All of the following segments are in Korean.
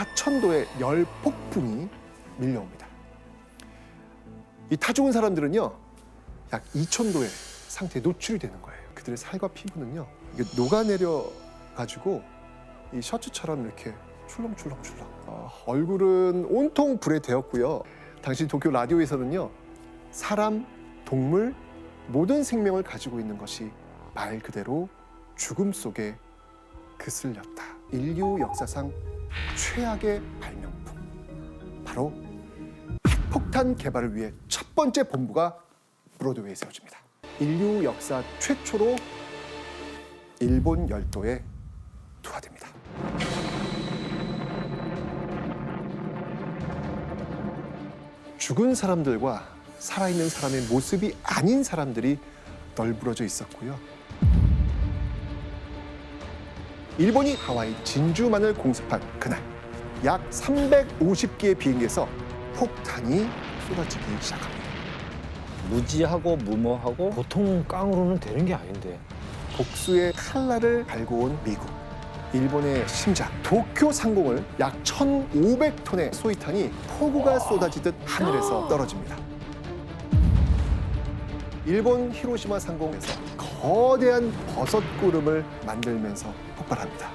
4,000도의 열 폭풍이 밀려옵니다. 이 타 죽은 사람들은요, 약 2,000도의 상태에 노출이 되는 거예요. 그들의 살과 피부는요, 이게 녹아내려 가지고 이 셔츠처럼 이렇게 출렁출렁출렁. 얼굴은 온통 불에 데웠고요. 당시 도쿄 라디오에서는요, 사람, 동물, 모든 생명을 가지고 있는 것이 말 그대로 죽음 속에 그슬렸다. 인류 역사상 최악의 발명품. 바로 핵폭탄 개발을 위해 첫 번째 본부가 브로드웨이에 세워집니다. 인류 역사 최초로 일본 열도에 투하됩니다. 죽은 사람들과 살아있는 사람의 모습이 아닌 사람들이 널브러져 있었고요. 일본이 하와이 진주만을 공습한 그날, 약 350개의 비행기에서 폭탄이 쏟아지기 시작합니다. 무지하고 무모하고 보통 깡으로는 되는 게 아닌데. 복수의 칼날을 갈고 온 미국. 일본의 심장, 도쿄 상공을 약 1,500톤의 소위탄이 폭우가 쏟아지듯 하늘에서 떨어집니다. 일본 히로시마 상공에서 거대한 버섯 구름을 만들면서 폭발합니다.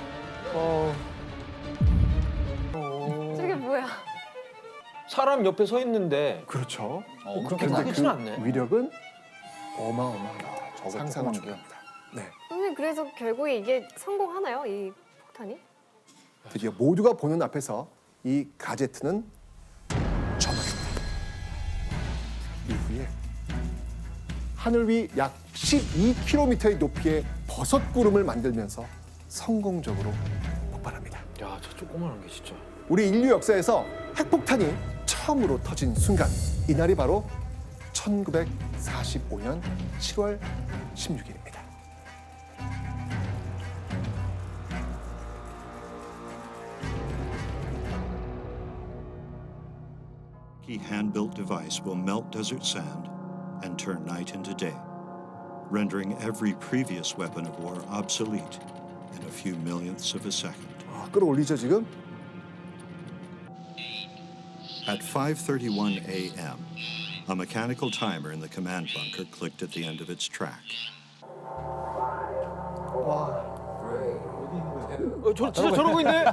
저게 뭐야? 사람 옆에 서 있는데 그렇죠. 그렇게 그런데 크지는 않네. 위력은 어마어마합니다. 저거 상상을 조그만 게. 초월합니다. 네, 선생님 그래서 결국에 이게 성공하나요? 이 폭탄이? 드디어 모두가 보는 앞에서 이 가제트는 전화입니다. 이후에 하늘 위 약 12km의 높이의 버섯 구름을 만들면서 성공적으로 폭발합니다. 야, 저 조그만한 게 진짜. 우리 인류 역사에서 핵폭탄이 처음으로 터진 순간, 이날이 바로 1945년 7월 16일입니다. A hand-built device will melt desert sand and turn night into day, rendering every previous weapon of war obsolete in a few millionths of a second. 끌어올리죠 지금? At 5:31 a.m., a mechanical timer in the command bunker clicked at the end of its track. 와, 진짜 저러고 있네.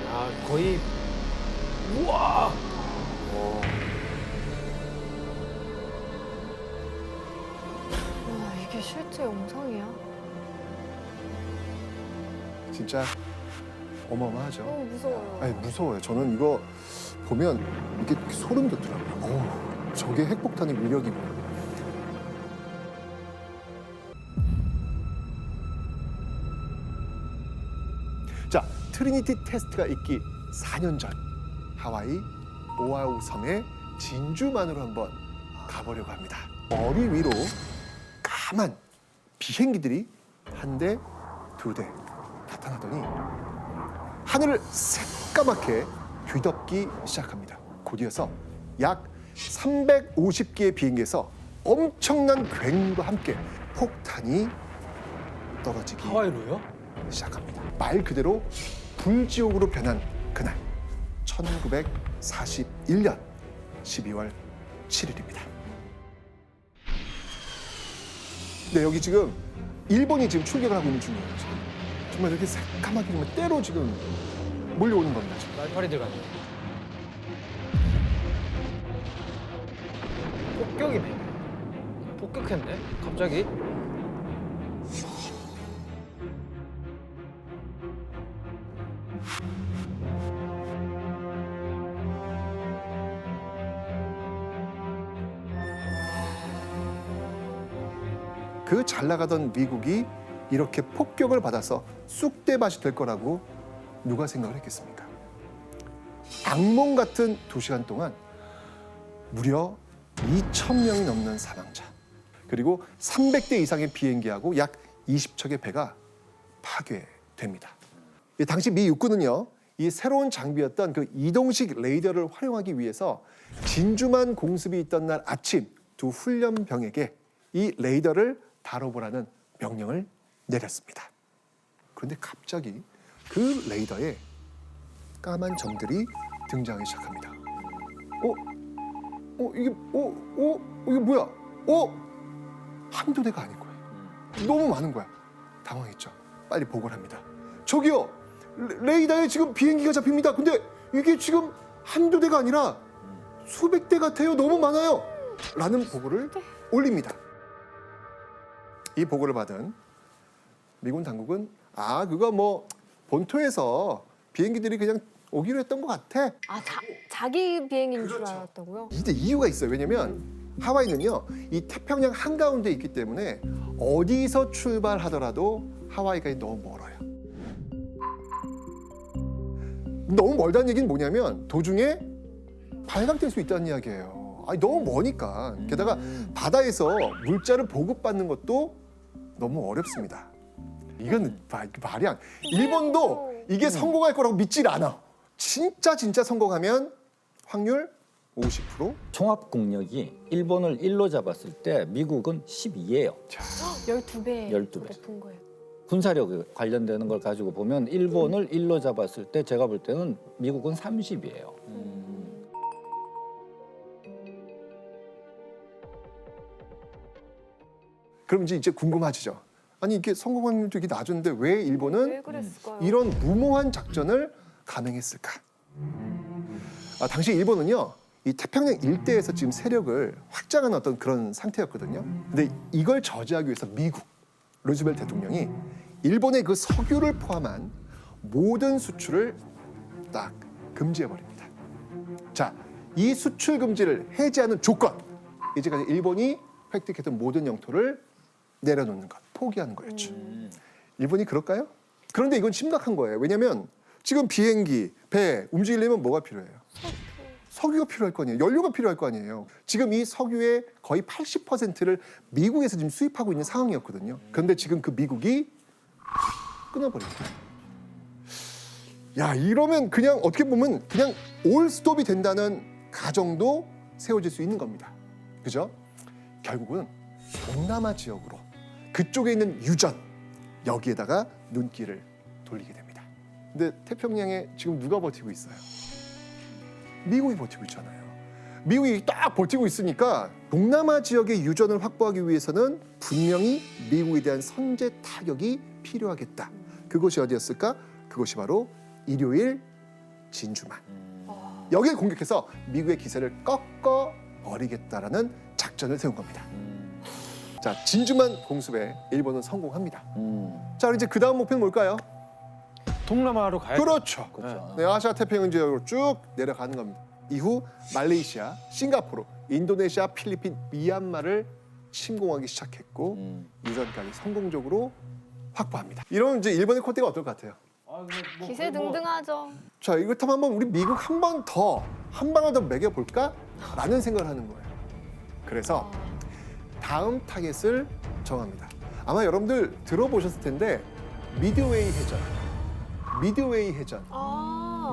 야, 거의 우와. 와 이게 실제 영상이야? 진짜 어마어마하죠. 너무 무서워요. 아니 무서워요. 저는 이거 보면 이게 소름 돋더라고요. 저게 핵폭탄의 위력이구나. 자, 트리니티 테스트가 있기 4년 전 하와이 오아후 섬의 진주만으로 한번 가보려고 합니다. 머리 위로 까만 비행기들이 한 대, 두 대 나타나더니 하늘을 새까맣게 뒤덮기 시작합니다. 곧이어서 약 350개의 비행기에서 엄청난 굉과 함께 폭탄이 떨어지기 하와이로요? 시작합니다. 말 그대로 불지옥으로 변한 그날 1941년 12월 7일입니다. 네, 여기 지금 일본이 지금 출격을 하고 있는 중이에요. 지금. 정말 이렇게 새까맣게 정말 때로 지금 몰려오는 겁니다. 지금. 날파리 들어갔네. 폭격이네. 폭격했네. 갑자기. 그 잘 나가던 미국이 이렇게 폭격을 받아서 쑥대밭이 될 거라고 누가 생각을 했겠습니까? 악몽 같은 2시간 동안 무려 2,000명이 넘는 사망자, 그리고 300대 이상의 비행기하고 약 20척의 배가 파괴됩니다. 당시 미 육군은요, 이 새로운 장비였던 그 이동식 레이더를 활용하기 위해서 진주만 공습이 있던 날 아침 두 훈련병에게 이 레이더를 다뤄보라는 명령을 내렸습니다. 그런데 갑자기 그 레이더에 까만 점들이 등장하기 시작합니다. 이게 뭐야? 한두 대가 아닌 거예요. 너무 많은 거야. 당황했죠. 빨리 보고를 합니다. 저기요, 레이더에 지금 비행기가 잡힙니다. 근데 이게 지금 한두 대가 아니라 수백 대 같아요. 너무 많아요. 라는 보고를 올립니다. 이 보고를 받은 미군 당국은 그거 뭐 본토에서 비행기들이 그냥 오기로 했던 것 같아. 자기 비행인 줄 그렇죠. 알았다고요? 이때 이유가 있어요. 왜냐면 하와이는요, 이 태평양 한가운데 있기 때문에 어디서 출발하더라도 하와이가 너무 멀어요. 너무 멀다는 얘기는 뭐냐면 도중에 발각될 수 있다는 이야기예요. 너무 머니까. 게다가 바다에서 물자를 보급받는 것도 너무 어렵습니다. 이건 말이 안. 일본도 이게 성공할 거라고 믿질 않아. 진짜 성공하면 확률 50%? 총합 국력이 일본을 1로 잡았을 때 미국은 12예요. 12배 12배. 높은 거예요. 군사력 관련되는 걸 가지고 보면 일본을 1로 잡았을 때 제가 볼 때는 미국은 30이에요. 그럼 이제 궁금하시죠? 아니 이게 성공 확률도 이게 낮은데 왜 일본은 왜 그랬을까요? 이런 무모한 작전을 감행했을까? 당시 일본은요, 이 태평양 일대에서 지금 세력을 확장한 어떤 그런 상태였거든요. 근데 이걸 저지하기 위해서 미국 루즈벨트 대통령이 일본의 그 석유를 포함한 모든 수출을 딱 금지해 버립니다. 자, 이 수출 금지를 해제하는 조건, 이제까지 일본이 획득했던 모든 영토를 내려놓는 것, 포기하는 거였죠. 일본이 그럴까요? 그런데 이건 심각한 거예요. 왜냐하면 지금 비행기, 배 움직이려면 뭐가 필요해요? 석유가 필요할 거 아니에요. 연료가 필요할 거 아니에요. 지금 이 석유의 거의 80%를 미국에서 지금 수입하고 있는 상황이었거든요. 그런데 지금 그 미국이 끊어버립니다. 야, 이러면 그냥 어떻게 보면 그냥 올 스톱이 된다는 가정도 세워질 수 있는 겁니다. 그죠? 결국은 동남아 지역으로 그쪽에 있는 유전, 여기에다가 눈길을 돌리게 됩니다. 근데 태평양에 지금 누가 버티고 있어요? 미국이 버티고 있잖아요. 미국이 딱 버티고 있으니까 동남아 지역의 유전을 확보하기 위해서는 분명히 미국에 대한 선제 타격이 필요하겠다. 그것이 어디였을까? 그것이 바로 일요일 진주만. 여기를 공격해서 미국의 기세를 꺾어 버리겠다라는 작전을 세운 겁니다. 자, 진주만 공습에 일본은 성공합니다. 자, 이제 그 다음 목표는 뭘까요? 동남아로 가야 그렇죠. 그렇죠. 네, 아시아 태평양 지역으로 쭉 내려가는 겁니다. 이후 말레이시아, 싱가포르, 인도네시아, 필리핀, 미얀마를 침공하기 시작했고 유전까지 성공적으로 확보합니다. 이러면 이제 일본의 콧대가 어떨 것 같아요? 기세등등하죠. 자, 이렇다면 한번 우리 미국 한 번 더, 한 방을 더 매겨볼까? 라는 생각을 하는 거예요. 그래서 다음 타겟을 정합니다. 아마 여러분들 들어보셨을 텐데 미드웨이 해전, 미드웨이 해전,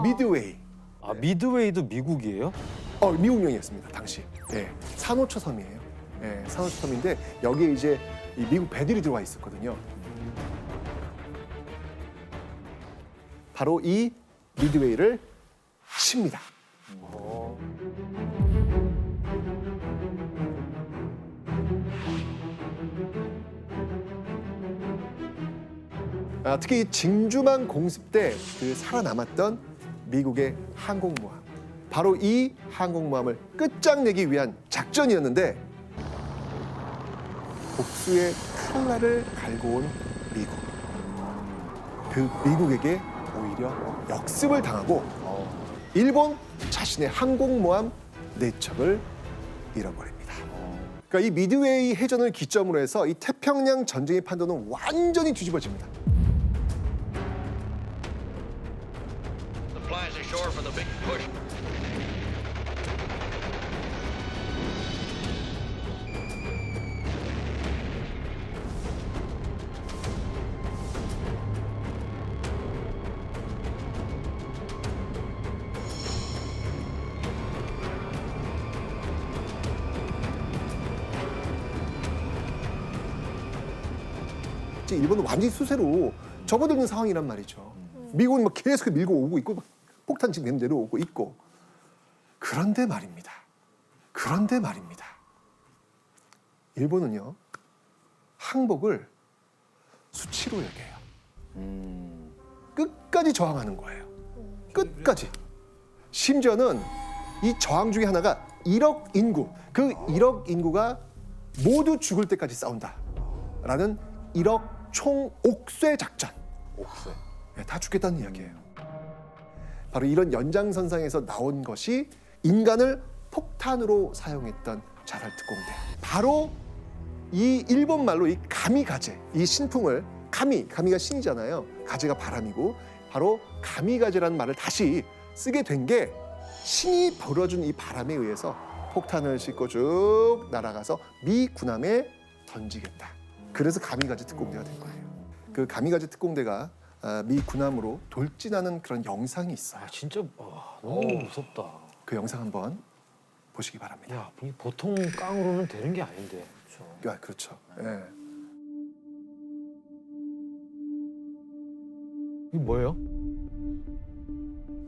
미드웨이. 미드웨이도 미국이에요? 미국령이었습니다 당시. 예, 산호초 섬이에요. 예, 산호초 섬인데 여기에 이제 이 미국 배들이 들어와 있었거든요. 바로 이 미드웨이를 칩니다. 특히 이 진주만 공습 때 그 살아남았던 미국의 항공모함, 바로 이 항공모함을 끝장내기 위한 작전이었는데 복수의 칼날을 갈고 온 미국, 그 미국에게 오히려 역습을 당하고 일본 자신의 항공모함 4척을 잃어버립니다. 그러니까 이 미드웨이 해전을 기점으로 해서 이 태평양 전쟁의 판도는 완전히 뒤집어집니다. Supplies ashore for the big push. 있지 일본은 완전히 수세로 접어들는 상황이란 말이죠. 미국은 막 계속 밀고 오고 있고 막 폭탄 지금 내려오고 있고. 그런데 말입니다. 일본은요 항복을 수치로 여겨요. 끝까지 저항하는 거예요. 끝까지. 심지어는 이 저항 중에 하나가 1억 인구, 그 1억 인구가 모두 죽을 때까지 싸운다라는 1억 총옥쇄 작전. 옥쇄. 네, 다 죽겠다는 이야기예요. 바로 이런 연장선상에서 나온 것이 인간을 폭탄으로 사용했던 자살 특공대. 바로 이 일본 말로 이 가미가제, 이 신풍을 가미가 신이잖아요. 가제가 바람이고 바로 가미가제라는 말을 다시 쓰게 된 게 신이 불어준 이 바람에 의해서 폭탄을 싣고 쭉 날아가서 미 군함에 던지겠다. 그래서 가미가제 특공대가 된 거예요. 그 가미가제 특공대가 미 군함으로 돌진하는 그런 영상이 있어요. 아 진짜 너무 무섭다. 그 영상 한번 보시기 바랍니다. 야, 이게 보통 깡으로는 되는 게 아닌데. 그렇죠. 예. 이게 뭐예요?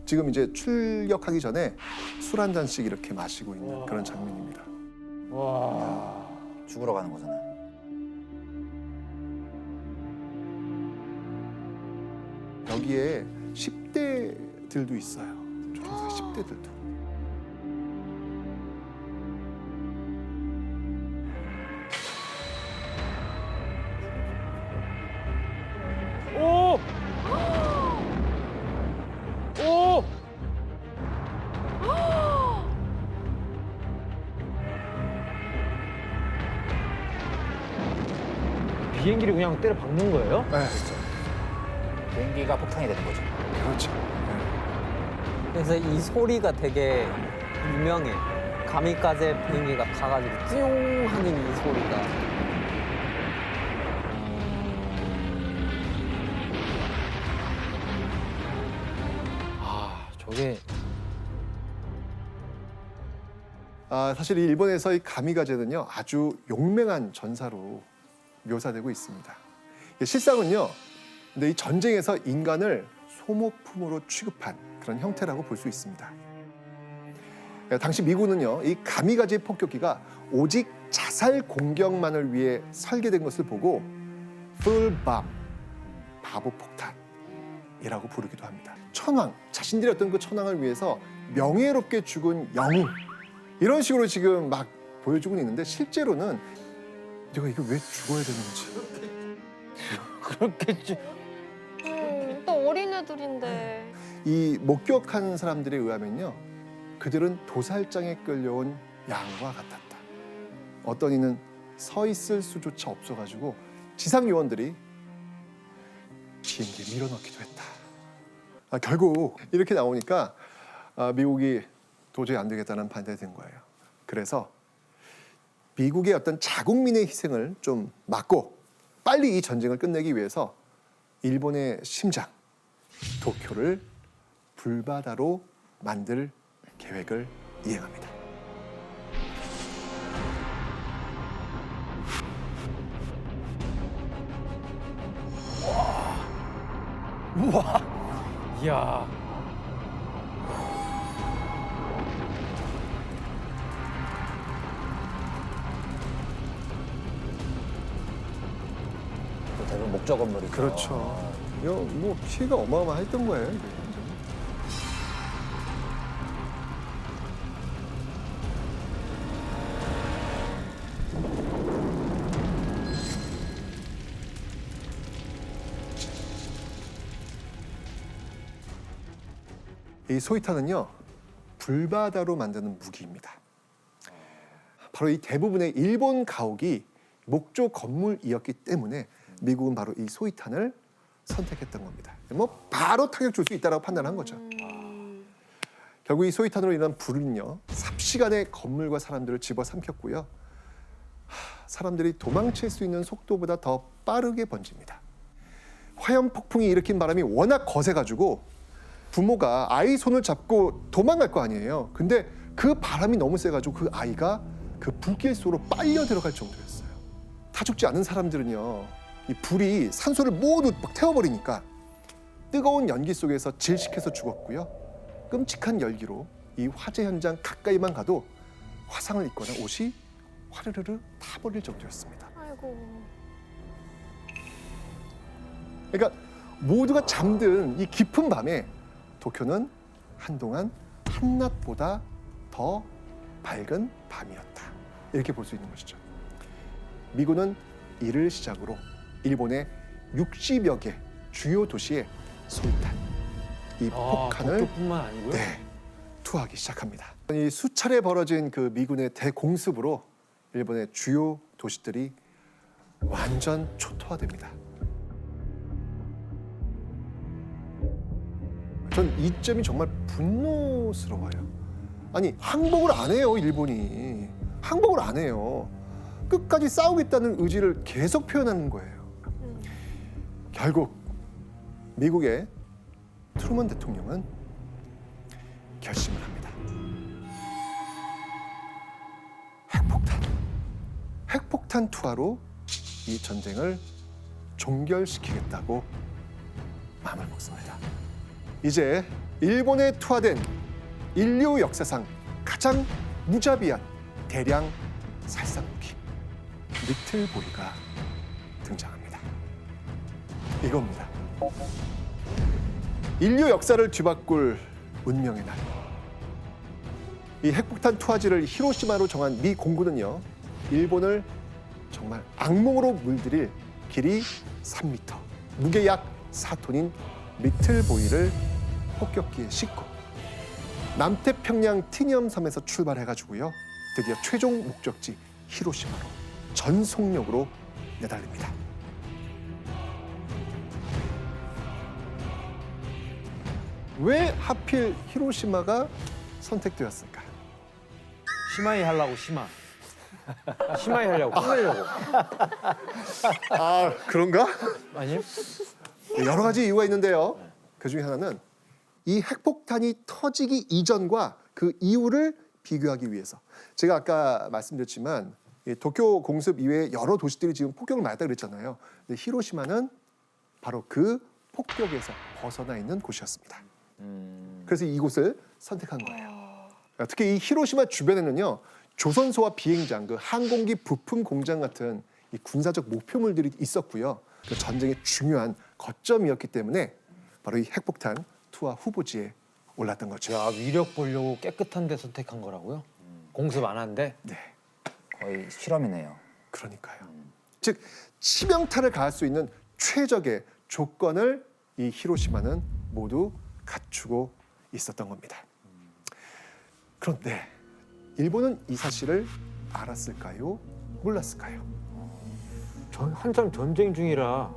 지금 이제 출격하기 전에 술 한 잔씩 이렇게 마시고 있는 그런 장면입니다. 와. 죽으러 가는 거잖아요. 여기에 10대들도 있어요. 초등학생 10대들도. 오! 오! 비행기를 그냥 때려 박는 거예요? 네, 비행기가 폭탄이 되는 거죠. 그렇죠. 그래서 이 소리가 되게 유명해. 가미까제 비행기가 가가지고 띵 하는 이 소리가. 아, 저게 사실 이 일본에서 이 가미가제는요 아주 용맹한 전사로 묘사되고 있습니다. 실상은요, 근데 이 전쟁에서 인간을 소모품으로 취급한 그런 형태라고 볼 수 있습니다. 당시 미군은요, 이 가미가제 폭격기가 오직 자살 공격만을 위해 설계된 것을 보고 full bomb, 바보 폭탄이라고 부르기도 합니다. 천황, 자신들의 어떤 그 천황을 위해서 명예롭게 죽은 영웅, 이런 식으로 지금 막 보여주고 있는데 실제로는 내가 이거 왜 죽어야 되는지. 그렇겠지. 또 어린애들인데. 이 목격한 사람들에 의하면요, 그들은 도살장에 끌려온 양과 같았다. 어떤 이는 서 있을 수조차 없어가지고 지상 요원들이 비행기에 밀어넣기도 했다. 결국 이렇게 나오니까 미국이 도저히 안 되겠다는 판단이 된 거예요. 그래서 미국의 어떤 자국민의 희생을 좀 막고 빨리 이 전쟁을 끝내기 위해서 일본의 심장 도쿄를 불바다로 만들 계획을 이행합니다. 이야. 대부분 목적 건물이죠. 그렇죠. 이거 뭐 피해가 어마어마했던 거예요. 이게. 이 소이탄은요, 불바다로 만드는 무기입니다. 바로 이 대부분의 일본 가옥이 목조 건물이었기 때문에 미국은 바로 이 소이탄을 선택했던 겁니다. 뭐 바로 타격 줄 수 있다라고 판단한 거죠. 결국 이 소이탄으로 인한 불은요, 삽시간에 건물과 사람들을 집어삼켰고요. 사람들이 도망칠 수 있는 속도보다 더 빠르게 번집니다. 화염 폭풍이 일으킨 바람이 워낙 거세가지고 부모가 아이 손을 잡고 도망갈 거 아니에요. 근데 그 바람이 너무 세가지고 그 아이가 그 불길 속으로 빨려 들어갈 정도였어요. 타 죽지 않은 사람들은요, 이 불이 산소를 모두 막 태워버리니까 뜨거운 연기 속에서 질식해서 죽었고요. 끔찍한 열기로 이 화재 현장 가까이만 가도 화상을 입거나 옷이 화르르르 타버릴 정도였습니다. 아이고. 그러니까 모두가 잠든 이 깊은 밤에 도쿄는 한동안 한낮보다 더 밝은 밤이었다. 이렇게 볼 수 있는 것이죠. 미군은 이를 시작으로 일본의 60여 개 주요 도시에 소위탄, 이 폭탄을 도쿄뿐만 아니고요. 네, 투하하기 시작합니다. 이 수차례 벌어진 그 미군의 대공습으로 일본의 주요 도시들이 완전 초토화됩니다. 전 이 점이 정말 분노스러워요. 아니 항복을 안 해요, 일본이. 항복을 안 해요. 끝까지 싸우겠다는 의지를 계속 표현하는 거예요. 결국 미국의 트루먼 대통령은 결심을 합니다. 핵폭탄 투하로 이 전쟁을 종결시키겠다고 마음을 먹습니다. 이제 일본에 투하된 인류 역사상 가장 무자비한 대량 살상무기 리틀보이가 등장합니다. 이겁니다. 인류 역사를 뒤바꿀 운명의 날. 이 핵폭탄 투하지를 히로시마로 정한 미 공군은요, 일본을 정말 악몽으로 물들일 길이 3m, 무게 약 4톤인 리틀보이를 폭격기에 싣고 남태평양 티니엄 섬에서 출발해가지고요, 드디어 최종 목적지 히로시마로 전속력으로 내달립니다. 왜 하필 히로시마가 선택되었을까? 심하이 하려고 심하. 심하이 하려고 끝내려고. 아, 그런가? 아니요? 여러 가지 이유가 있는데요. 그 중에 하나는 이 핵폭탄이 터지기 이전과 그 이후를 비교하기 위해서. 제가 아까 말씀드렸지만 이 도쿄 공습 이외에 여러 도시들이 지금 폭격을 맞았다 그랬잖아요. 근데 히로시마는 바로 그 폭격에서 벗어나 있는 곳이었습니다. 그래서 이곳을 선택한 거예요. 특히 이 히로시마 주변에는요, 조선소와 비행장, 그 항공기 부품 공장 같은 이 군사적 목표물들이 있었고요. 그 전쟁의 중요한 거점이었기 때문에 바로 이 핵폭탄 투하 후보지에 올랐던 거죠. 야, 위력 보려고 깨끗한 데 선택한 거라고요? 공습 안 한데? 네, 거의 실험이네요. 그러니까요. 즉 치명타를 가할 수 있는 최적의 조건을 이 히로시마는 모두 갖추고 있었던 겁니다. 그런데 일본은 이 사실을 알았을까요? 몰랐을까요? 한참 전쟁 중이라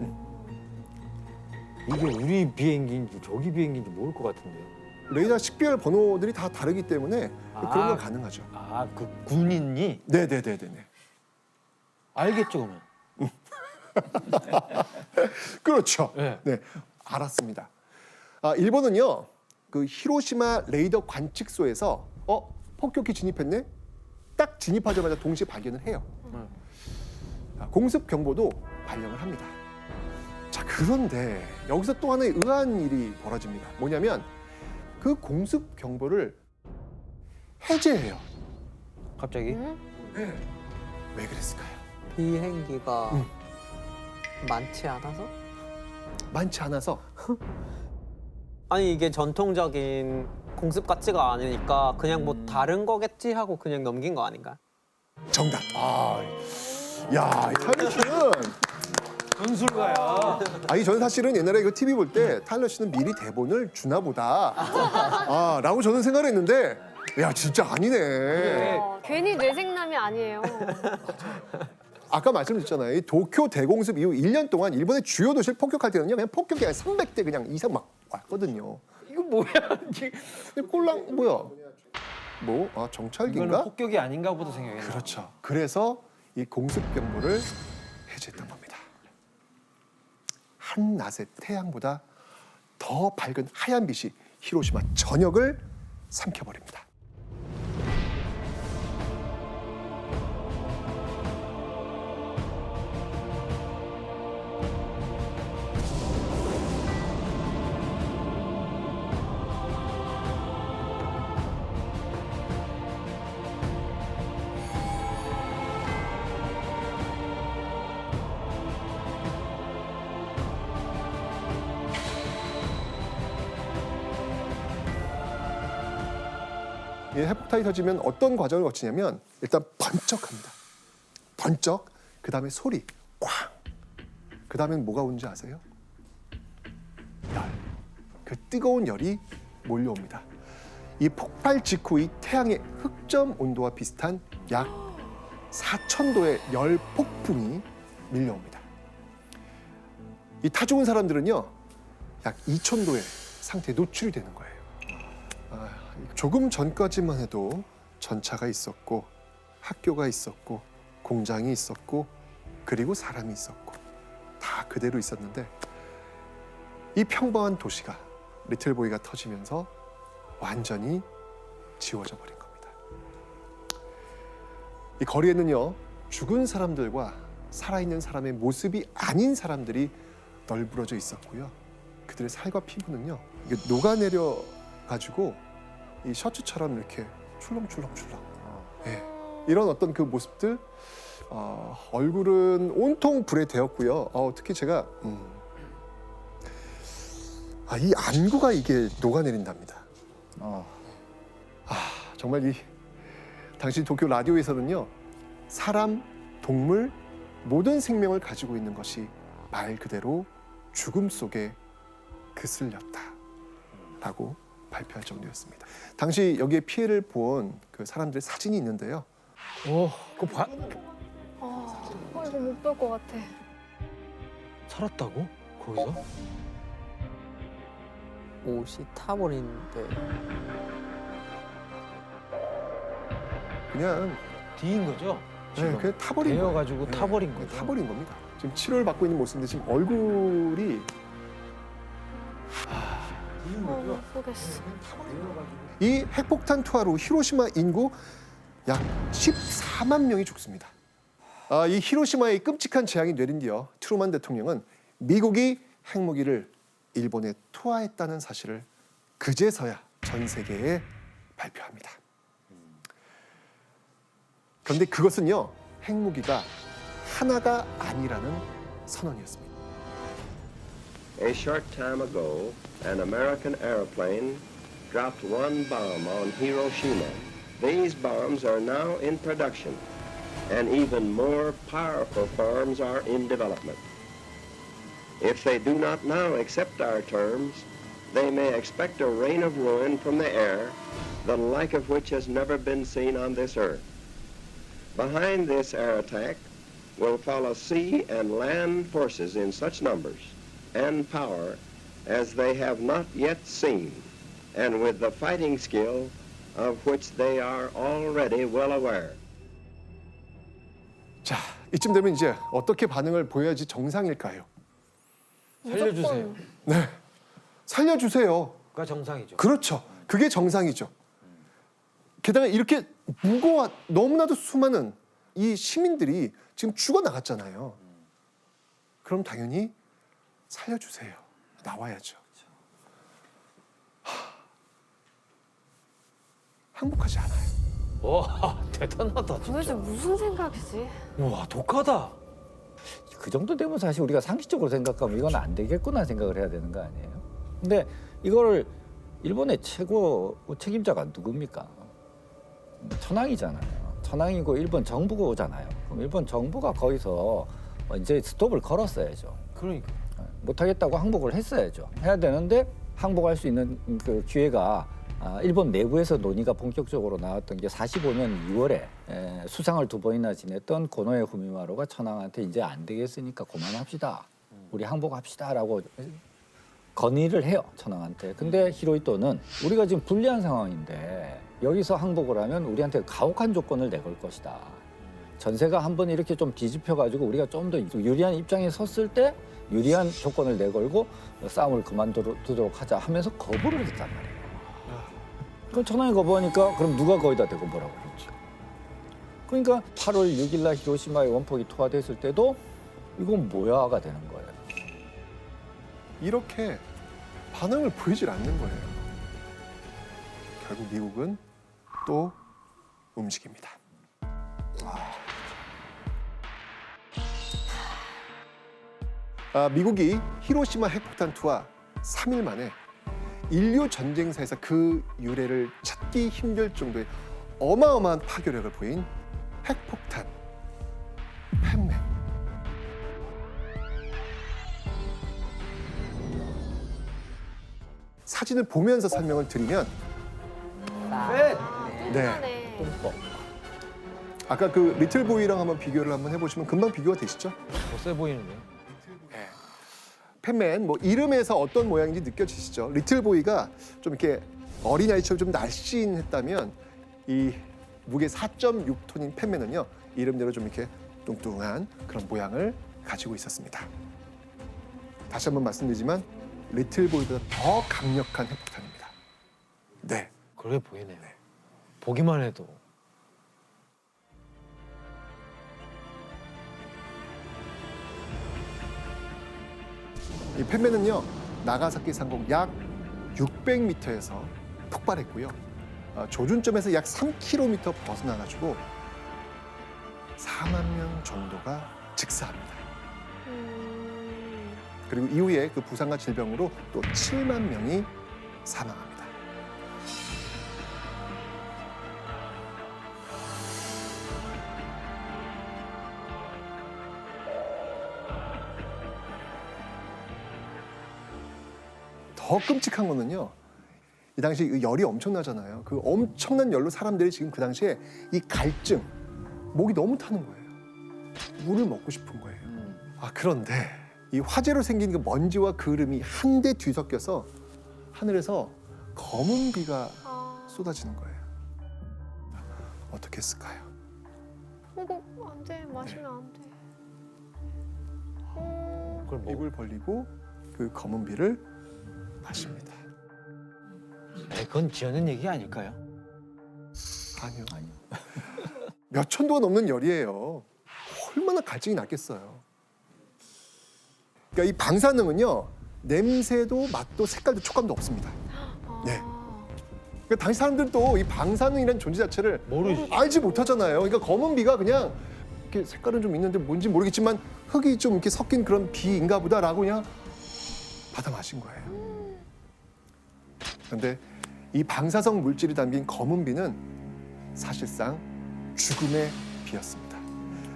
이게 우리 비행기인지 저기 비행기인지 모를 것 같은데요. 레이더 식별 번호들이 다 다르기 때문에 그런 건 가능하죠. 아, 그 군인이 네네네네. 알겠죠, 그러면? 그렇죠. 네. 네, 알았습니다. 일본은요, 그 히로시마 레이더 관측소에서 폭격기 진입했네? 딱 진입하자마자 동시에 발견을 해요. 공습 경보도 발령을 합니다. 자, 그런데 여기서 또 하나의 의아한 일이 벌어집니다. 뭐냐면 그 공습 경보를 해제해요. 갑자기? 왜 그랬을까요? 비행기가 많지 않아서? 많지 않아서. 아니 이게 전통적인 공습 같지가 않으니까 그냥 뭐 다른 거겠지 하고 그냥 넘긴 거 아닌가? 정답. 야, 타일러 씨는 전술가야. 저는 사실은 옛날에 이거 TV 볼 때 타일러 씨는 미리 대본을 주나 보다. 라고 저는 생각을 했는데, 야, 진짜 아니네. 괜히 뇌생남이 아니에요. 아까 말씀드렸잖아요. 이 도쿄 대공습 이후 1년 동안 일본의 주요 도시를 폭격할 때는요, 그냥 폭격기 300대 그냥 이상 막 왔거든요. 이거 뭐야? 근데 꼴랑 뭐야? 뭐? 이거는 정찰기인가? 폭격이 아닌가 보다 생각했나? 그렇죠. 그래서 이 공습 경보를 해제했던 겁니다. 한낮의 태양보다 더 밝은 하얀 빛이 히로시마 전역을 삼켜버립니다. 이 핵폭탄이 터지면 어떤 과정을 거치냐면 일단 번쩍합니다. 번쩍. 그 다음에 소리. 쾅. 그 다음엔 뭐가 오는지 아세요? 열. 그 뜨거운 열이 몰려옵니다. 이 폭발 직후 이 태양의 흑점 온도와 비슷한 약 4,000도의 열 폭풍이 밀려옵니다. 이 타 죽은 사람들은요, 약 2,000도의 상태에 노출이 되는 거예요. 조금 전까지만 해도 전차가 있었고, 학교가 있었고, 공장이 있었고, 그리고 사람이 있었고, 다 그대로 있었는데, 이 평범한 도시가 리틀보이가 터지면서 완전히 지워져 버린 겁니다. 이 거리에는요, 죽은 사람들과 살아있는 사람의 모습이 아닌 사람들이 널브러져 있었고요. 그들의 살과 피부는요, 이게 녹아내려 가지고 이 셔츠처럼 이렇게 출렁출렁출렁. 예, 이런 어떤 그 모습들, 얼굴은 온통 불에 데웠고요. 특히 제가 이 안구가 이게 녹아내린답니다. 정말 이 당시 도쿄 라디오에서는요, 사람, 동물, 모든 생명을 가지고 있는 것이 말 그대로 죽음 속에 그슬렸다라고 발표할 정도였습니다. 당시 여기에 피해를 본 그 사람들의 사진이 있는데요. 그거 이거 못 볼 것 같아. 살았다고? 거기서? 옷이 타버리는데. 그냥 뒤인 거죠? 지금 그냥 타버린 거예요. 데여가지고 타버린 거죠. 타버린 겁니다. 지금 치료를 받고 있는 모습인데 지금 얼굴이 못 보겠어. 이 핵폭탄 투하로 히로시마 인구 약 14만 명이 죽습니다. 이 히로시마의 끔찍한 재앙이 내린 뒤어 트루만 대통령은 미국이 핵무기를 일본에 투하했다는 사실을 그제서야 전 세계에 발표합니다. 그런데 그것은요, 핵무기가 하나가 아니라는 선언이었습니다. A short time ago, an American airplane dropped one bomb on Hiroshima. These bombs are now in production, and even more powerful forms are in development. If they do not now accept our terms, they may expect a rain of ruin from the air, the like of which has never been seen on this earth. Behind this air attack will follow sea and land forces in such numbers and power as they have not yet seen, and with the fighting skill of which they are already well aware. 자, 이쯤 되면 이제 어떻게 반응을 보여야지 정상일까요? 살려주세요. 네, 살려주세요. 가 정상이죠. 그렇죠. 그게 정상이죠. 게다가 이렇게 너무나도 수많은 이 시민들이 지금 죽어나갔잖아요. 그럼 당연히 살려주세요. 나와야죠. 항복하지 않아요. 와 대단하다 진짜. 도대체 무슨 생각이지? 와 독하다. 그 정도 되면 사실 우리가 상식적으로 생각하면 이건 안 되겠구나 생각을 해야 되는 거 아니에요? 근데 이거를 일본의 최고 책임자가 누굽니까? 천황이잖아요. 천황이고 일본 정부가 오잖아요. 그럼 일본 정부가 거기서 이제 스톱을 걸었어야죠. 그러니까. 못하겠다고 항복을 했어야죠. 해야 되는데 항복할 수 있는 그 기회가 일본 내부에서 논의가 본격적으로 나왔던 게 45년 2월에 수상을 2번이나 지냈던 고노에 후미마루가 천황한테 이제 안 되겠으니까 그만합시다. 우리 항복합시다라고 건의를 해요, 천황한테. 근데 히로히토는 우리가 지금 불리한 상황인데 여기서 항복을 하면 우리한테 가혹한 조건을 내걸 것이다. 전세가 한번 이렇게 좀 뒤집혀가지고 우리가 좀 더 유리한 입장에 섰을 때 유리한 조건을 내걸고 싸움을 그만두도록 하자 하면서 거부를 했단 말이에요. 그럼 천황이 거부하니까 그럼 누가 거기다 대고 뭐라고 그랬지? 그러니까 8월 6일 날 히로시마에 원폭이 투하됐을 때도 이건 뭐야가 되는 거예요. 이렇게 반응을 보이질 않는 거예요. 결국 미국은 또 움직입니다. 미국이 히로시마 핵폭탄 투하 3일 만에 인류 전쟁사에서 그 유래를 찾기 힘들 정도의 어마어마한 파괴력을 보인 핵폭탄 팬맨. 사진을 보면서 설명을 드리면 뚱뚱하네. 똥뻑. 아까 그 리틀 보이랑 한번 비교를 한번 해보시면 금방 비교가 되시죠? 세 보이는데요? 팬맨 뭐 이름에서 어떤 모양인지 느껴지시죠? 리틀 보이가 좀 이렇게 어린아이처럼 좀 날씬했다면 이 무게 4.6톤인 팬맨은요 이름대로 좀 이렇게 뚱뚱한 그런 모양을 가지고 있었습니다. 다시 한번 말씀드리지만 리틀 보이보다 더 강력한 핵폭탄입니다. 네. 그렇게 보이네요. 보기만 해도. 이 팬맨은요 나가사키 상공 약 600m에서 폭발했고요. 조준점에서 약 3km 벗어나가지고 4만 명 정도가 즉사합니다. 그리고 이후에 그 부상과 질병으로 또 7만 명이 사망합니다. 더 끔찍한 거는요. 이 당시 그 열이 엄청나잖아요. 그 엄청난 열로 사람들이 지금 그 당시에 이 갈증, 목이 너무 타는 거예요. 물을 먹고 싶은 거예요. 그런데 이 화재로 생긴 그 먼지와 그름이 한데 뒤섞여서 하늘에서 검은 비가 쏟아지는 거예요. 어떻게 했을까요? 안 돼. 마시면 안 돼. 그걸 뭐 입을 벌리고 그 검은 비를 마십니다. 그건 지어낸 얘기 아닐까요? 아니요. 몇 천도가 넘는 열이에요. 얼마나 갈증이 났겠어요. 그러니까 이 방사능은요. 냄새도 맛도 색깔도 촉감도 없습니다. 네. 그러니까 당시 사람들도 이 방사능이라는 존재 자체를 모르지. 알지 못하잖아요. 그러니까 검은 비가 그냥 이렇게 색깔은 좀 있는데 뭔지 모르겠지만 흙이 좀 이렇게 섞인 그런 비인가 보다라고 그냥 받아 마신 거예요. 그런데 이 방사성 물질이 담긴 검은 비는 사실상 죽음의 비였습니다.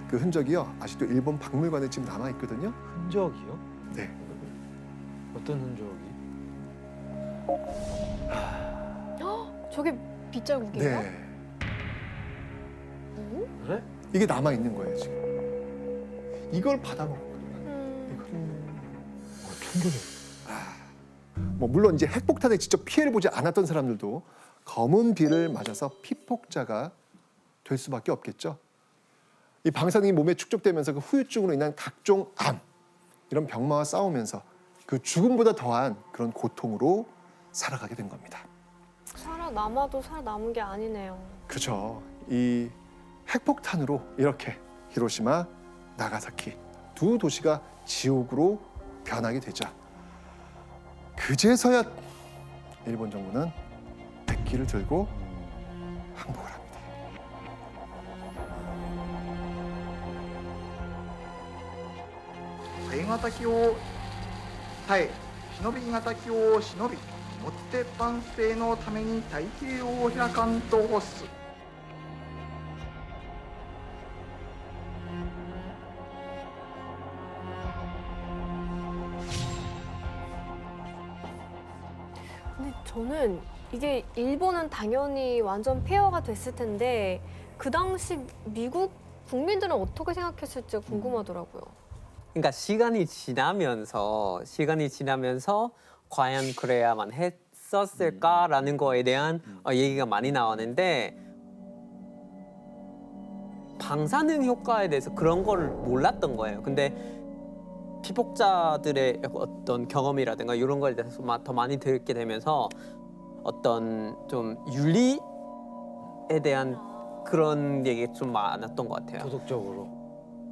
그 흔적이요 아직도 일본 박물관에 지금 남아 있거든요. 흔적이요? 네. 어떤 흔적이? 저게 빗자국이에요? 네. 그래? 이게 남아 있는 거예요 지금. 이걸 받아먹은 거예요. 충격이. 뭐 물론 이제 핵폭탄에 직접 피해를 보지 않았던 사람들도 검은 비를 맞아서 피폭자가 될 수밖에 없겠죠. 이 방사능이 몸에 축적되면서 그 후유증으로 인한 각종 암 이런 병마와 싸우면서 그 죽음보다 더한 그런 고통으로 살아가게 된 겁니다. 살아남아도 살아남은 게 아니네요. 그렇죠. 이 핵폭탄으로 이렇게 히로시마, 나가사키 두 도시가 지옥으로 변하게 되죠. 그제서야 일본 정부는 백기를 들고 항복을 합니다. 근데 저는 이게 일본은 당연히 완전 폐허가 됐을 텐데 그 당시 미국 국민들은 어떻게 생각했을지 궁금하더라고요. 그러니까 시간이 지나면서 과연 그래야만 했었을까라는 거에 대한 얘기가 많이 나왔는데 방사능 효과에 대해서 그런 걸 몰랐던 거예요. 근데 피폭자들의 어떤 경험이라든가 이런 거에 대해서 더 많이 듣게 되면서 어떤 좀 윤리에 대한 그런 얘기가 좀 많았던 것 같아요. 도덕적으로.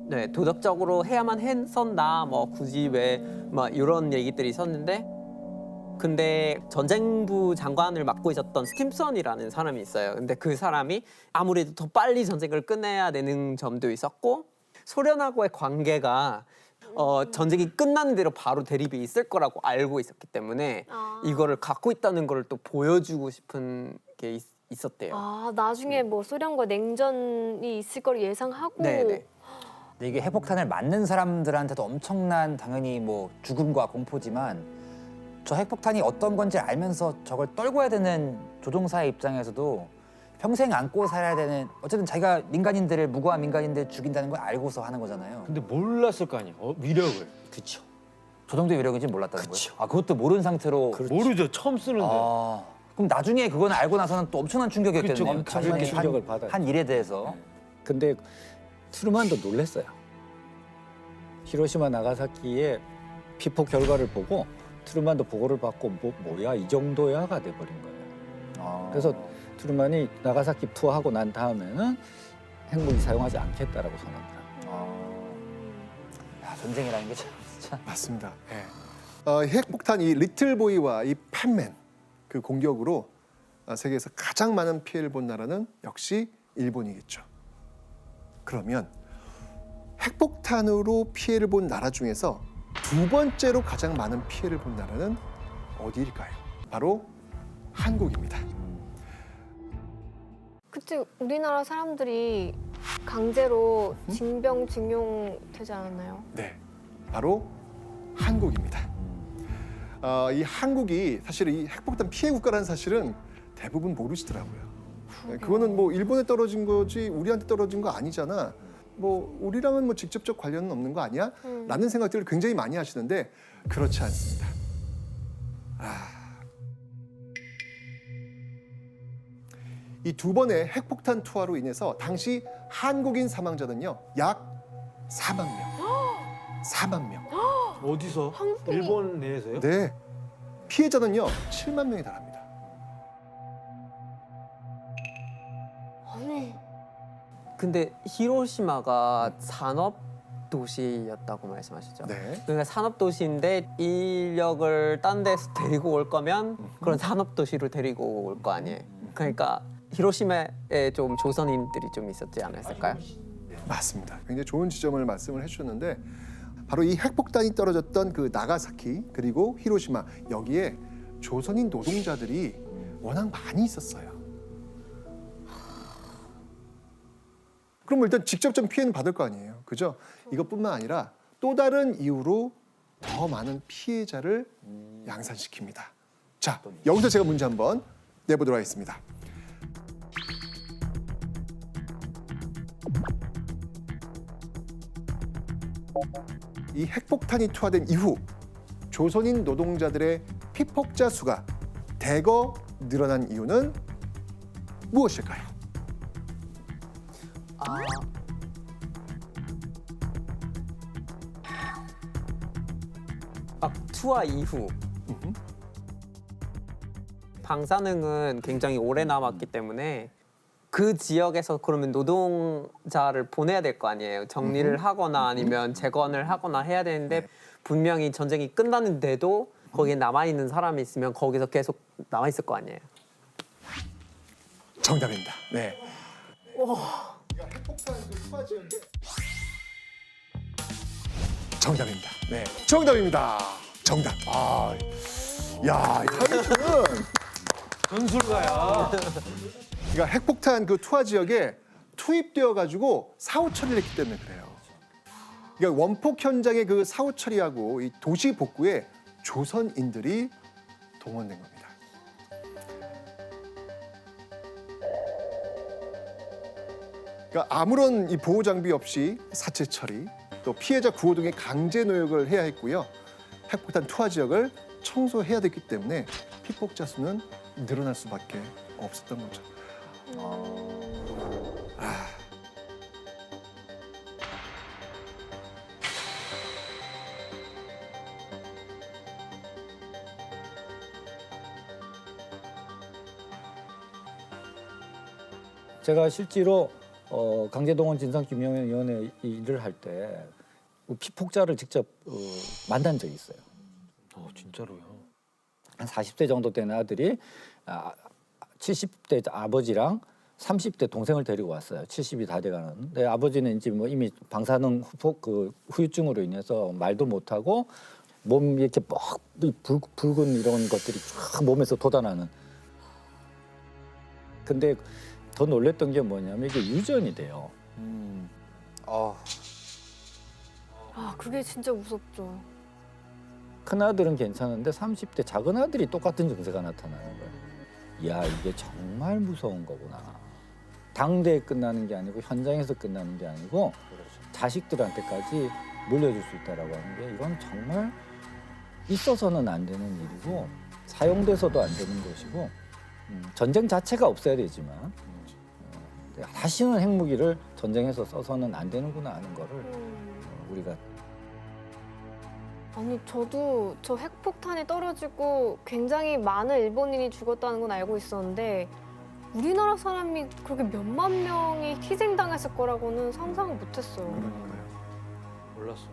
네, 도덕적으로 해야만 했었나, 뭐 굳이 왜, 뭐 이런 얘기들이 있었는데, 근데 전쟁부 장관을 맡고 있었던 스팀선이라는 사람이 있어요. 근데 그 사람이 아무래도 더 빨리 전쟁을 끝내야 되는 점도 있었고, 소련하고의 관계가 전쟁이 끝나는 대로 바로 대립이 있을 거라고 알고 있었기 때문에 아. 이거를 갖고 있다는 걸 또 보여주고 싶은 게 있었대요. 아 나중에 뭐 소련과 냉전이 있을 걸 예상하고. 네네. 근데 이게 핵폭탄을 맞는 사람들한테도 엄청난 당연히 뭐 죽음과 공포지만 저 핵폭탄이 어떤 건지 알면서 저걸 떨궈야 되는 조종사의 입장에서도 평생 안고 살아야 되는 어쨌든 자기가 민간인들을 무고한 민간인들 죽인다는 걸 알고서 하는 거잖아요. 근데 몰랐을 거 아니에요. 위력을. 그렇죠. 저 정도의 위력인지 몰랐다는 그쵸. 거예요. 아 그것도 모르는 상태로. 모르죠. 처음 쓰는데. 아, 그럼 나중에 그건 알고 나서는 또 엄청난 충격이었겠네요. 그쵸, 엄청난 자신의 충격을 받아요. 한 일에 대해서. 근데 트루만도 놀랐어요. 히로시마 나가사키의 피폭 결과를 보고 트루만도 보고를 받고 뭐야 이 정도야가 돼버린 거예요. 아. 그래서 트루만이 나가사키 투하하고 난 다음에는 핵무기 사용하지 않겠다라고 선언을 야, 전쟁이라는 게 참 진짜. 맞습니다. 이 핵폭탄 이 리틀보이와 이 팬맨 그 공격으로 세계에서 가장 많은 피해를 본 나라는 역시 일본이겠죠. 그러면 핵폭탄으로 피해를 본 나라 중에서 두 번째로 가장 많은 피해를 본 나라는 어디일까요? 바로 한국입니다. 그때 우리나라 사람들이 강제로 징병 되지 않았나요? 네, 바로 한국입니다. 이 한국이 사실 이 핵폭탄 피해 국가라는 사실은 대부분 모르시더라고요. 네, 그거는 뭐 일본에 떨어진 거지 우리한테 떨어진 거 아니잖아. 뭐 우리랑은 뭐 직접적 관련은 없는 거 아니야? 라는 생각들을 굉장히 많이 하시는데 그렇지 않습니다. 이 두 번의 핵폭탄 투하로 인해서 당시 한국인 사망자는요 약 4만 명. 4만 명. 어디서? 한국이- 일본 내에서요? 네. 피해자는요 7만 명에 달합니다. 아니 근데 히로시마가 산업 도시였다고 말씀하시죠? 네. 그러니까 산업 도시인데 인력을 딴 데서 데리고 올 거면 그런 산업 도시로 데리고 올 거 아니에요. 그러니까 히로시마에 좀 조선인들이 좀 있었지 않았을까요? 맞습니다. 굉장히 좋은 지점을 말씀을 해주셨는데 바로 이 핵폭탄이 떨어졌던 그 나가사키 그리고 히로시마 여기에 조선인 노동자들이 워낙 많이 있었어요. 그럼 일단 직접적 피해는 받을 거 아니에요, 그죠? 이것뿐만 아니라 또 다른 이유로 더 많은 피해자를 양산시킵니다. 자, 여기서 제가 문제 한번 내보도록 하겠습니다. 이 핵폭탄이 투하된 이후 조선인 노동자들의 피폭자 수가 대거 늘어난 이유는 무엇일까요? 막 투하 이후 방사능은 굉장히 오래 남았기 때문에 그 지역에서 그러면 노동자를 보내야 될 거 아니에요. 정리를 하거나 아니면 재건을 하거나 해야 되는데 분명히 전쟁이 끝났는데도 거기에 남아있는 사람이 있으면 거기서 계속 남아있을 거 아니에요. 정답입니다. 네. 핵폭탄 그 투하 지역에 정답입니다. 네, 정답입니다. 정답. 야, 이 타이틀은 전술가야. 그러니까 핵폭탄 그 투하 지역에 투입되어 가지고 사후 처리를 했기 때문에 그래요. 그러니까 원폭 현장의 그 사후 처리하고 이 도시 복구에 조선인들이 동원된 겁니다. 그러니까 아무런 이 보호 장비 없이 사체 처리, 또 피해자 구호 등의 강제 노역을 해야 했고요. 핵폭탄 투하 지역을 청소해야 됐기 때문에 피폭자 수는 늘어날 수밖에 없었던 거죠. 제가 실제로 강제동원 진상규명위원회 일을 할 때 피폭자를 직접 만난 적이 있어요. 진짜로요? 한 40대 정도 된 아들이 70대 아버지랑 30대 동생을 데리고 왔어요. 70이 다 돼가는. 근데 아버지는 이제 뭐 이미 방사능 후유증으로 인해서 말도 못하고 몸 이렇게 막 붉은 이런 것들이 쫙 몸에서 돋아나는. 근데 더 놀랬던 게 뭐냐면 이게 유전이 돼요. 아, 그게 진짜 무섭죠. 큰 아들은 괜찮은데 30대 작은 아들이 똑같은 증세가 나타나는 거예요. 이야, 이게 정말 무서운 거구나. 당대에 끝나는 게 아니고 현장에서 끝나는 게 아니고 자식들한테까지 물려줄 수 있다라고 하는 게 이건 정말 있어서는 안 되는 일이고 사용돼서도 안 되는 것이고 전쟁 자체가 없어야 되지만 다시는 핵무기를 전쟁에서 써서는 안 되는구나 하는 거를 우리가 아니, 저도 저 핵폭탄이 떨어지고 굉장히 많은 일본인이 죽었다는 건 알고 있었는데 우리나라 사람이 그렇게 몇만 명이 희생당했을 거라고는 상상을 못했어요. 몰랐어.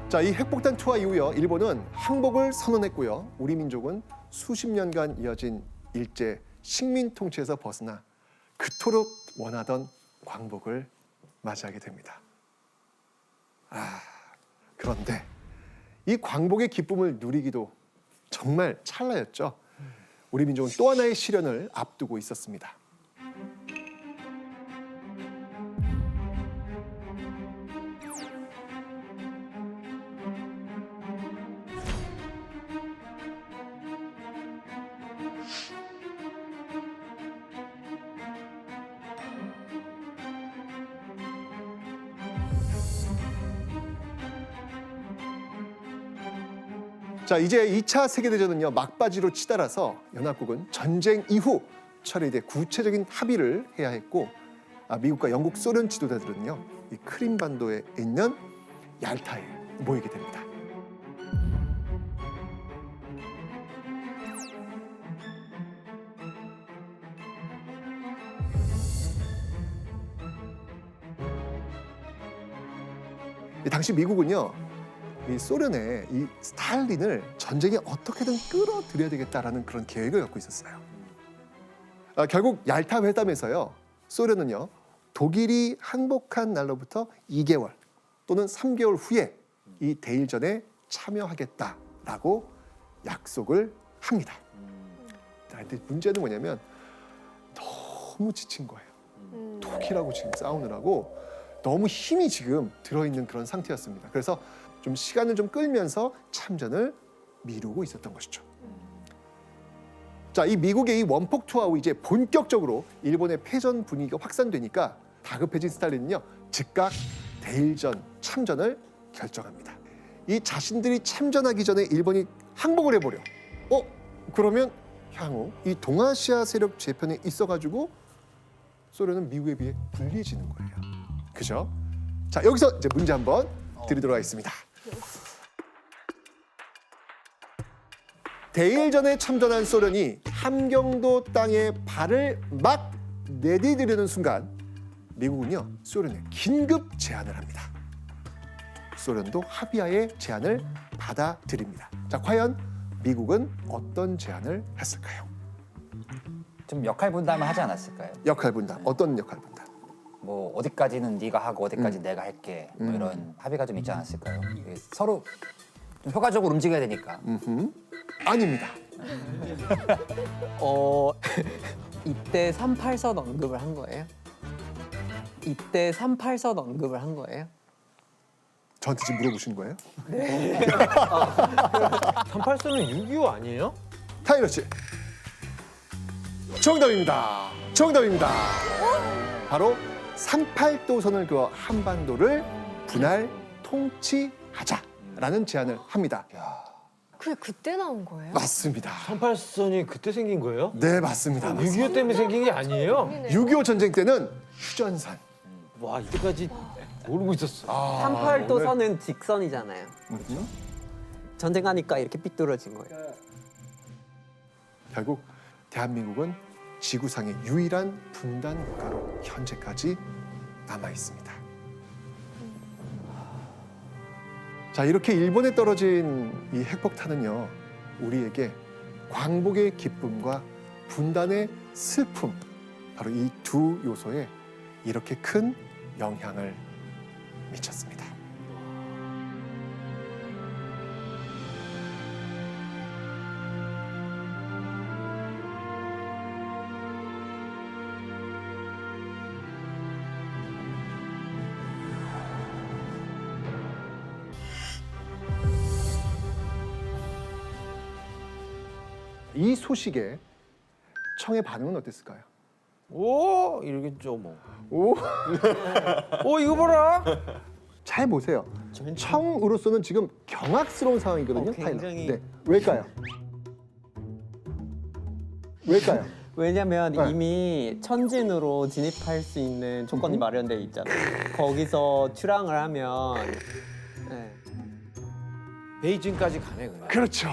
자, 이 핵폭탄 투하 이후요, 일본은 항복을 선언했고요. 우리 민족은 수십 년간 이어진 일제 식민 통치에서 벗어나 그토록 원하던 광복을 맞이하게 됩니다. 그런데 이 광복의 기쁨을 누리기도 정말 찰나였죠. 우리 민족은 또 하나의 시련을 앞두고 있었습니다. 자, 이제 2차 세계대전은요, 막바지로 치달아서 연합국은 전쟁 이후 철회돼 구체적인 합의를 해야 했고, 미국과 영국, 소련 지도자들은요, 이 크림반도에 있는 얄타에 모이게 됩니다. 당시 미국은요, 이 소련의 이 스탈린을 전쟁에 어떻게든 끌어들여야 되겠다라는 그런 계획을 갖고 있었어요. 결국 얄타 회담에서요, 소련은요, 독일이 항복한 날로부터 2개월 또는 3개월 후에 이 대일전에 참여하겠다라고 약속을 합니다. 근데 문제는 뭐냐면 너무 지친 거예요. 독일하고 지금 싸우느라고 너무 힘이 지금 들어있는 그런 상태였습니다. 그래서 좀 시간을 좀 끌면서 참전을 미루고 있었던 것이죠. 자, 이 미국의 이 원폭 투하 후 이제 본격적으로 일본의 패전 분위기가 확산되니까 다급해진 스탈린은요, 즉각 대일전 참전을 결정합니다. 이 자신들이 참전하기 전에 일본이 항복을 해버려. 그러면 향후 이 동아시아 세력 재편에 있어가지고 소련은 미국에 비해 불리해지는 거예요. 그죠? 자, 여기서 이제 문제 한번 드리도록 하겠습니다. 대일전에 참전한 소련이 함경도 땅에 발을 막 내디디려는 순간 미국은요, 소련에 긴급 제안을 합니다. 소련도 합의하에 제안을 받아들입니다. 자, 과연 미국은 어떤 제안을 했을까요? 좀 역할 분담을 하지 않았을까요? 역할 분담, 어떤 역할 분담? 뭐 어디까지는 네가 하고 어디까지 내가 할게, 뭐 이런 합의가 좀 있지 않았을까요? 이게 서로 좀 효과적으로 움직여야 되니까. 아닙니다. 이때 38선 언급을 한 거예요? 이때 38선 언급을 한 거예요? 저한테 지금 물어보신 거예요? 38선은 6.25 아니에요? 타이러 씨. 정답입니다. 정답입니다. 바로 38도선을 그어 한반도를 분할 통치하자라는 제안을 합니다. 그게 그때 나온 거예요? 맞습니다. 38선이 그때 생긴 거예요? 네, 맞습니다. 6.25 때문에 생긴 게 아니에요? 6.25 전쟁 때는 휴전선. 와, 이때까지 모르고 있었어. 38도 선은 직선이잖아요. 전쟁하니까 이렇게 삐뚤어진 거예요. 결국 대한민국은 지구상의 유일한 분단 국가로 현재까지 남아 있습니다. 자, 이렇게 일본에 떨어진 이 핵폭탄은요, 우리에게 광복의 기쁨과 분단의 슬픔, 바로 이 두 요소에 이렇게 큰 영향을 미쳤습니다. 이 소식에 청의 반응은 어땠을까요? 오 이러겠죠 뭐. 오, 오 이거 봐라. 잘 보세요. 청으로서는 지금 경악스러운 상황이거든요. 굉장히- 네, 왜일까요? 왜일까요? 왜냐면 네. 이미 천진으로 진입할 수 있는 조건이 마련돼 있잖아요. 거기서 출항을 하면 네. 베이징까지 가네 그냥. 그렇죠.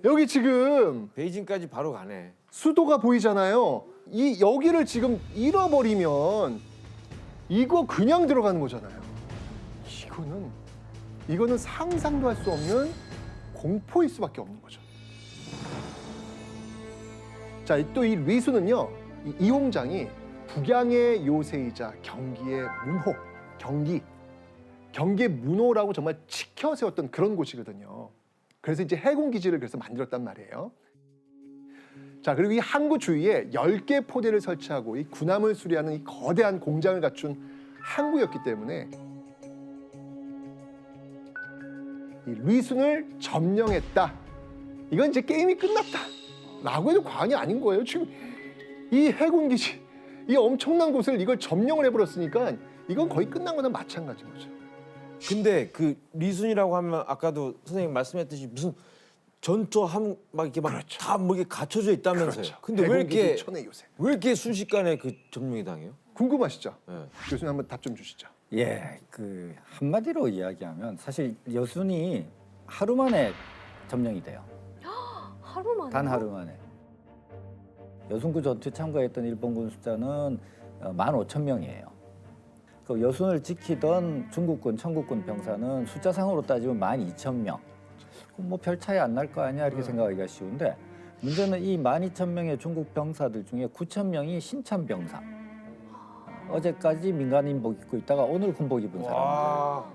여기 지금 베이징까지 바로 가네. 수도가 보이잖아요. 이 여기를 지금 잃어버리면 이거 그냥 들어가는 거잖아요. 이거는 상상도 할 수 없는 공포일 수밖에 없는 거죠. 자, 또 이 리수는요, 이 이홍장이 북양의 요새이자 경기의 문호, 경기의 문호라고 정말 지켜 세웠던 그런 곳이거든요. 그래서 이제 해군 기지를 그래서 만들었단 말이에요. 자, 그리고 이 항구 주위에 10개 포대를 설치하고 이 군함을 수리하는 이 거대한 공장을 갖춘 항구였기 때문에 이 리순을 점령했다. 이건 이제 게임이 끝났다. 라고 해도 과언이 아닌 거예요. 지금 이 해군 기지, 이 엄청난 곳을 이걸 점령을 해버렸으니까 이건 거의 끝난 거나 마찬가지인 거죠. 근데 그 리순이라고 하면 아까도 선생님 말씀했듯이 무슨 전투함 막 이렇게 막 다 뭐 이게 갖춰져 있다면서요. 그렇죠. 근데 왜 해군 이렇게 기지 천의 요새. 왜 이렇게 순식간에 그 점령이 당해요? 궁금하시죠? 네. 교수님 한번 답 좀 주시죠. 예, 그 한마디로 이야기하면 사실 여순이 하루 만에 점령이 돼요. 하루 만에? 단 하루 만에. 여순구 전투에 참가했던 일본군 숫자는 15,000명이에요. 그 여순을 지키던 중국군, 청국군 병사는 숫자상으로 따지면 12,000명. 그럼 뭐 별 차이 안 날 거 아니야 이렇게 생각하기가 쉬운데 문제는 이 12,000명의 중국 병사들 중에 9,000명이 신참 병사. 어제까지 민간인복 입고 있다가 오늘 군복 입은 사람들. 와.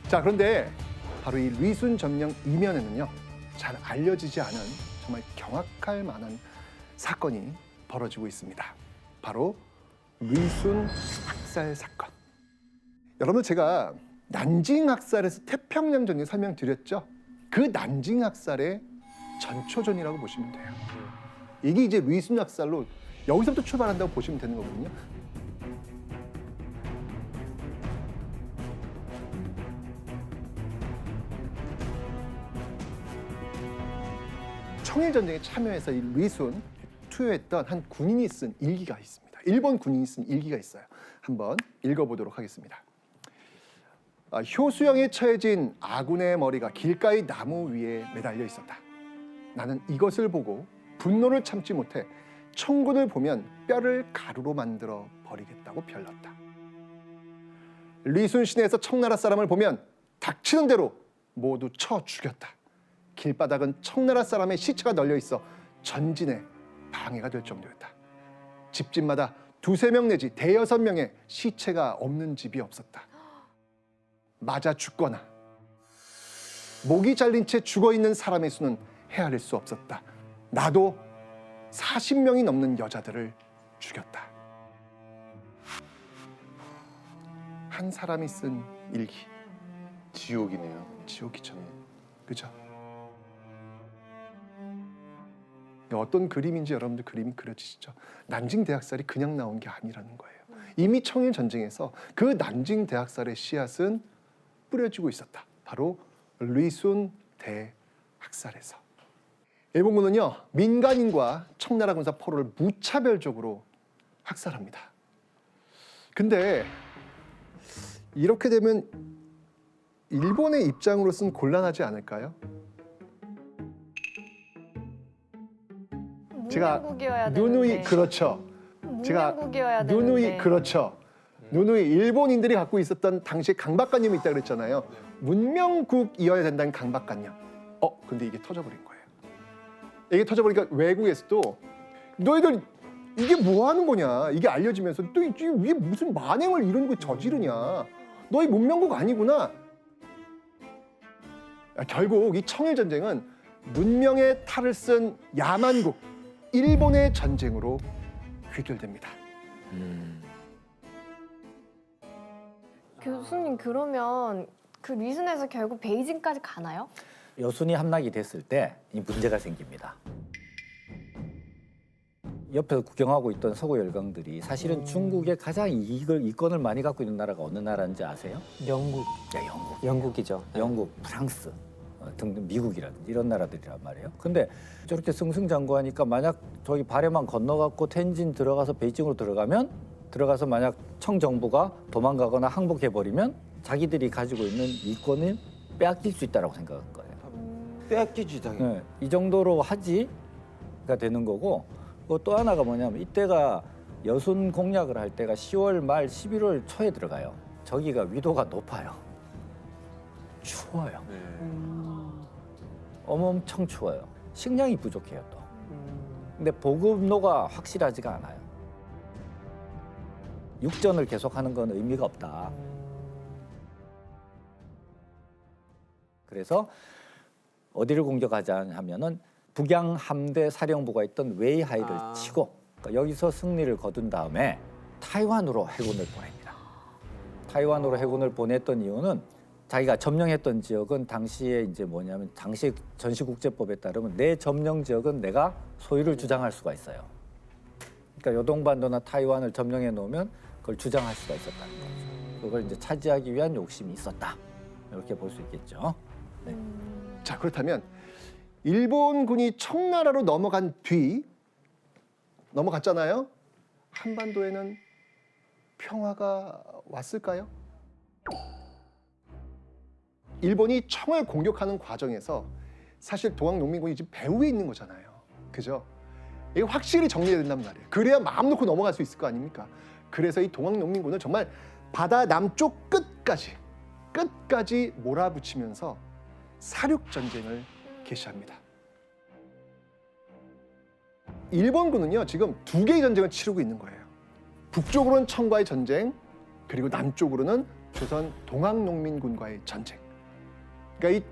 자, 그런데 바로 이 리순 점령 이면에는요, 잘 알려지지 않은 정말 경악할 만한 사건이 벌어지고 있습니다. 바로 리순 학살 사건. 여러분, 제가 난징 학살에서 태평양 전쟁 설명드렸죠? 그 난징 학살의 전초전이라고 보시면 돼요. 이게 이제 리순 학살로 여기서부터 출발한다고 보시면 되는 거거든요. 청일전쟁에 참여해서 이 리순 투여했던 한 군인이 쓴 일기가 있습니다. 일본 군인이 쓴 일기가 있어요. 한번 읽어보도록 하겠습니다. 효수형에 처해진 아군의 머리가 길가의 나무 위에 매달려 있었다. 나는 이것을 보고 분노를 참지 못해 청군을 보면 뼈를 가루로 만들어 버리겠다고 별렀다. 리순 시내에서 청나라 사람을 보면 닥치는 대로 모두 쳐 죽였다. 길바닥은 청나라 사람의 시체가 널려 있어 전진에 방해가 될 정도였다. 집집마다 2~3명 내지 5~6명의 시체가 없는 집이 없었다. 맞아 죽거나 목이 잘린 채 죽어있는 사람의 수는 헤아릴 수 없었다. 나도 40명이 넘는 여자들을 죽였다. 한 사람이 쓴 일기. 지옥이네요. 지옥이죠. 그죠? 어떤 그림인지 여러분들 그림이 그려지시죠? 난징 대학살이 그냥 나온 게 아니라는 거예요. 이미 청일 전쟁에서 그 난징 대학살의 씨앗은 뿌려지고 있었다. 바로 리순 대학살에서. 일본군은요, 민간인과 청나라 군사 포로를 무차별적으로 학살합니다. 근데 이렇게 되면 일본의 입장으로서는 곤란하지 않을까요? 제가 문명국이어야 누누이 되는데. 그렇죠. 제가 문명국이어야 누누이 되는데. 그렇죠. 누누이 일본인들이 갖고 있었던 당시 강박관념이 있다 그랬잖아요. 문명국이어야 된다는 강박관념. 근데 이게 터져버린 거예요. 이게 터져버리니까 외국에서도 너희들 이게 뭐 하는 거냐 이게 알려지면서 또 이게 무슨 만행을 이런 거 저지르냐. 너희 문명국 아니구나. 결국 이 청일 전쟁은 문명의 탈을 쓴 야만국 일본의 전쟁으로 귀결됩니다. 교수님 그러면 그 리슨에서 결국 베이징까지 가나요? 여순이 함락이 됐을 때 이 문제가 생깁니다. 옆에서 구경하고 있던 서구 열강들이 사실은 중국의 가장 이권을 많이 갖고 있는 나라가 어느 나라인지 아세요? 영국. 네, 영국. 영국이죠. 영국, 프랑스 등등 미국이라든지 이런 나라들이란 말이에요. 근데 저렇게 승승장구하니까 만약 저기 발해만 건너갖고 텐진 들어가서 베이징으로 들어가서 만약 청정부가 도망가거나 항복해버리면 자기들이 가지고 있는 이권을 빼앗길 수 있다고 생각한 거예요. 빼앗기지 당연히. 네, 이 정도로 하지가 되는 거고 또 하나가 뭐냐면 이때가 여순 공략을 할 때가 10월 말 11월 초에 들어가요. 저기가 위도가 높아요. 추워요. 엄청 추워요. 식량이 부족해요 또. 근데 보급로가 확실하지가 않아요. 육전을 계속하는 건 의미가 없다. 그래서 어디를 공격하자 하면은 북양 함대 사령부가 있던 웨이하이를 치고 그러니까 여기서 승리를 거둔 다음에 타이완으로 해군을 보냅니다. 타이완으로 해군을 보냈던 이유는 자기가 점령했던 지역은 당시에 이제 뭐냐면 당시 전시국제법에 따르면 내 점령 지역은 내가 소유를 주장할 수가 있어요. 그러니까 요동반도나 타이완을 점령해 놓으면 그걸 주장할 수가 있었다는 거죠. 그걸 이제 차지하기 위한 욕심이 있었다. 이렇게 볼 수 있겠죠. 네. 자, 그렇다면 일본군이 청나라로 넘어간 뒤 넘어갔잖아요. 한반도에는 평화가 왔을까요? 일본이 청을 공격하는 과정에서 사실 동학농민군이 지금 배후에 있는 거잖아요. 그죠? 이게 확실히 정리해야 된단 말이에요. 그래야 마음 놓고 넘어갈 수 있을 거 아닙니까? 그래서 이 동학농민군을 정말 바다 남쪽 끝까지 몰아붙이면서 사륙전쟁을 개시합니다. 일본군은요 지금 두 개의 전쟁을 치르고 있는 거예요. 북쪽으로는 청과의 전쟁, 그리고 남쪽으로는 조선 동학농민군과의 전쟁. 그러니까 이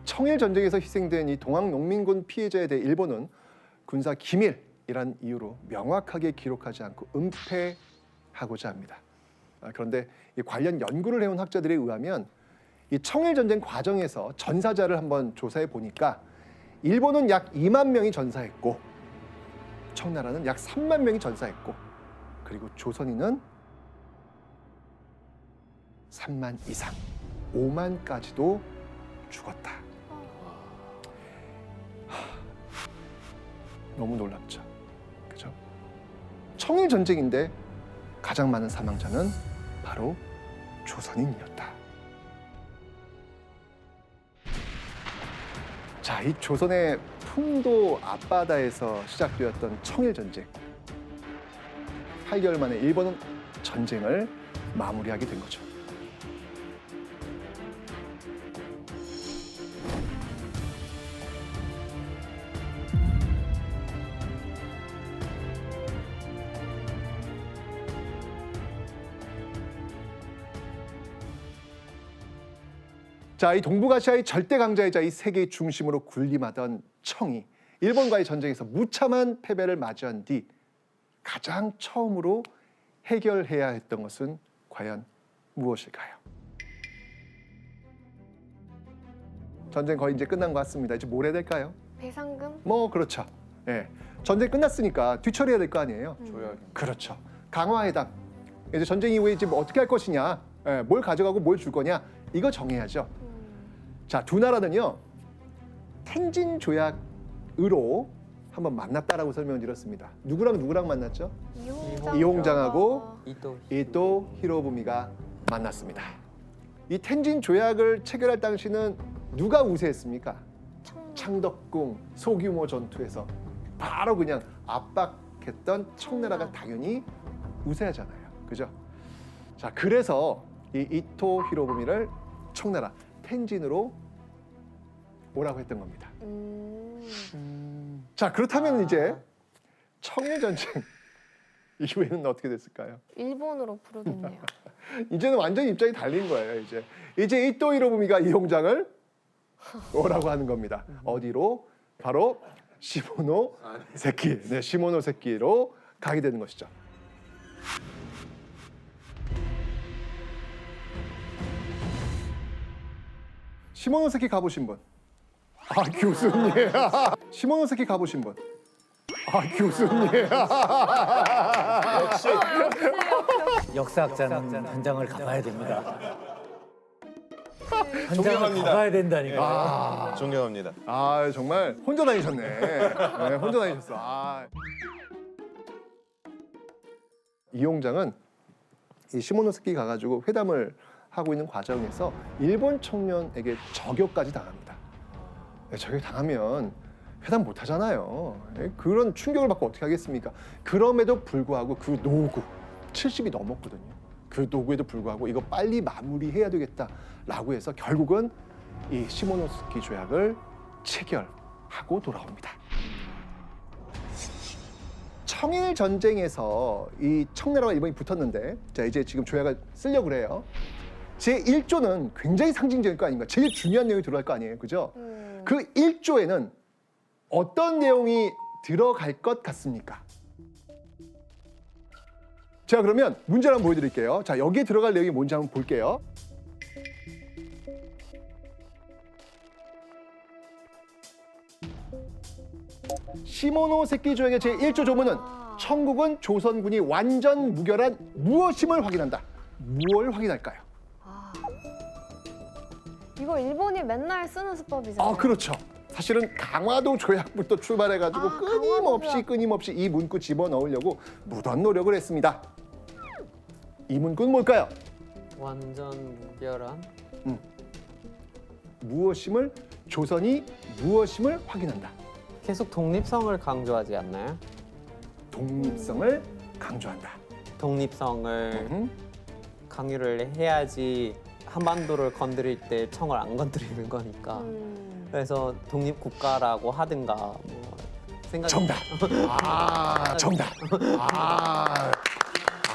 청일 전쟁에서 희생된 이 동학농민군 피해자에 대해 일본은 군사 기밀이란 이유로 명확하게 기록하지 않고 은폐하고자 합니다. 그런데 이 관련 연구를 해온 학자들에 의하면 이 청일 전쟁 과정에서 전사자를 한번 조사해 보니까 일본은 약 2만 명이 전사했고 청나라는 약 3만 명이 전사했고 그리고 조선인은 3만 이상, 5만까지도 죽었다. 너무 놀랍죠. 그죠? 청일 전쟁인데 가장 많은 사망자는 바로 조선인이었다. 자, 이 조선의 풍도 앞바다에서 시작되었던 청일 전쟁. 8개월 만에 일본은 전쟁을 마무리하게 된 거죠. 자, 이 동북아시아의 절대 강자이자 이 세계의 중심으로 군림하던 청이 일본과의 전쟁에서 무참한 패배를 맞이한 뒤 가장 처음으로 해결해야 했던 것은 과연 무엇일까요? 전쟁 거의 이제 끝난 것 같습니다. 이제 뭘 해야 될까요? 배상금? 뭐 그렇죠. 예, 전쟁 끝났으니까 뒤처리해야 될 거 아니에요. 그렇죠. 강화회담. 이제 전쟁 이후에 이제 뭐 어떻게 할 것이냐, 예, 뭘 가져가고 뭘 줄 거냐 이거 정해야죠. 자, 두 나라는요 텐진 조약으로 한번 만났다라고 설명드렸습니다. 누구랑 만났죠? 이홍장하고 이또 이토 히로부미가 만났습니다. 이 텐진 조약을 체결할 당시는 누가 우세했습니까? 창덕궁 소규모 전투에서 바로 그냥 압박했던 청나라가 당연히 우세하잖아요. 그죠? 자, 그래서 이 이토 히로부미를 청나라 텐진으로 오라고 했던 겁니다. 자, 그렇다면 이제 청일 전쟁 이후에는 어떻게 됐을까요? 일본으로 부르겠네요. 이제는 완전 입장이 달린 거예요. 이제 이토 히로부미가 이 용장을 오라고 하는 겁니다. 어디로? 바로 시모노세키. 네, 시모노세키로 가게 되는 것이죠. 시모노세키 가보신 분? 아, 교수님. 시모노세키 가보신 분? 아, 교수님. 역사학자는 현장을 가봐야 됩니다. 현장을 존경합니다. 가봐야 된다니까. 존경합니다. 아, 정말 혼자 다니셨네. 네, 혼자 다니셨어. 이 용장은 이 시모노세키 가가지고 회담을 하고 있는 과정에서 일본 청년에게 저격까지 당합니다. 네, 저격 당하면 회담 못 하잖아요. 네, 그런 충격을 받고 어떻게 하겠습니까? 그럼에도 불구하고 그 노구, 70이 넘었거든요. 그 노구에도 불구하고 이거 빨리 마무리해야 되겠다라고 해서 결국은 이 시모노세키 조약을 체결하고 돌아옵니다. 청일 전쟁에서 이 청나라와 일본이 붙었는데, 자, 이제 지금 조약을 쓰려고 그래요. 제1조는 굉장히 상징적일 거 아닌가? 제일 중요한 내용이 들어갈 거 아니에요, 그죠? 그 1조에는 어떤 내용이 들어갈 것 같습니까? 자, 그러면 문제를 한번 보여드릴게요. 자, 여기에 들어갈 내용이 뭔지 한번 볼게요. 시모노세키 조약의 제1조 조문은 청국은 조선군이 완전 무결한 무엇임을 확인한다. 무엇을 확인할까요? 이거 일본이 맨날 쓰는 수법이잖아요. 그렇죠. 사실은 강화도 조약부터 출발해가지고 끊임없이 이 문구 집어넣으려고 무던 노력을 했습니다. 이 문구는 뭘까요? 완전 무결한. 무엇임을, 조선이 무엇임을 확인한다. 계속 독립성을 강조하지 않나요? 독립성을 강조한다. 독립성을 강요를 해야지 한반도를 건드릴 때 청을 안 건드리는 거니까. 그래서 독립국가라고 하든가 뭐 생각이. 정답. 정답.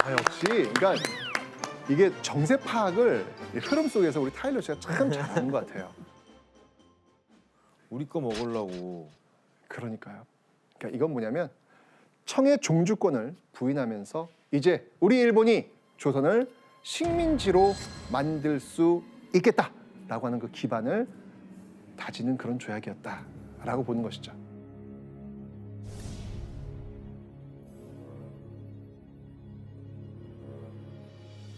역시, 그러니까 이게 정세 파악을 이 흐름 속에서 우리 타일러 씨가 참 잘하는 것 같아요. 우리 거 먹으려고. 그러니까요. 그러니까 이건 뭐냐면 청의 종주권을 부인하면서 이제 우리 일본이 조선을 식민지로 만들 수 있겠다라고 하는 그 기반을 다지는 그런 조약이었다라고 보는 것이죠.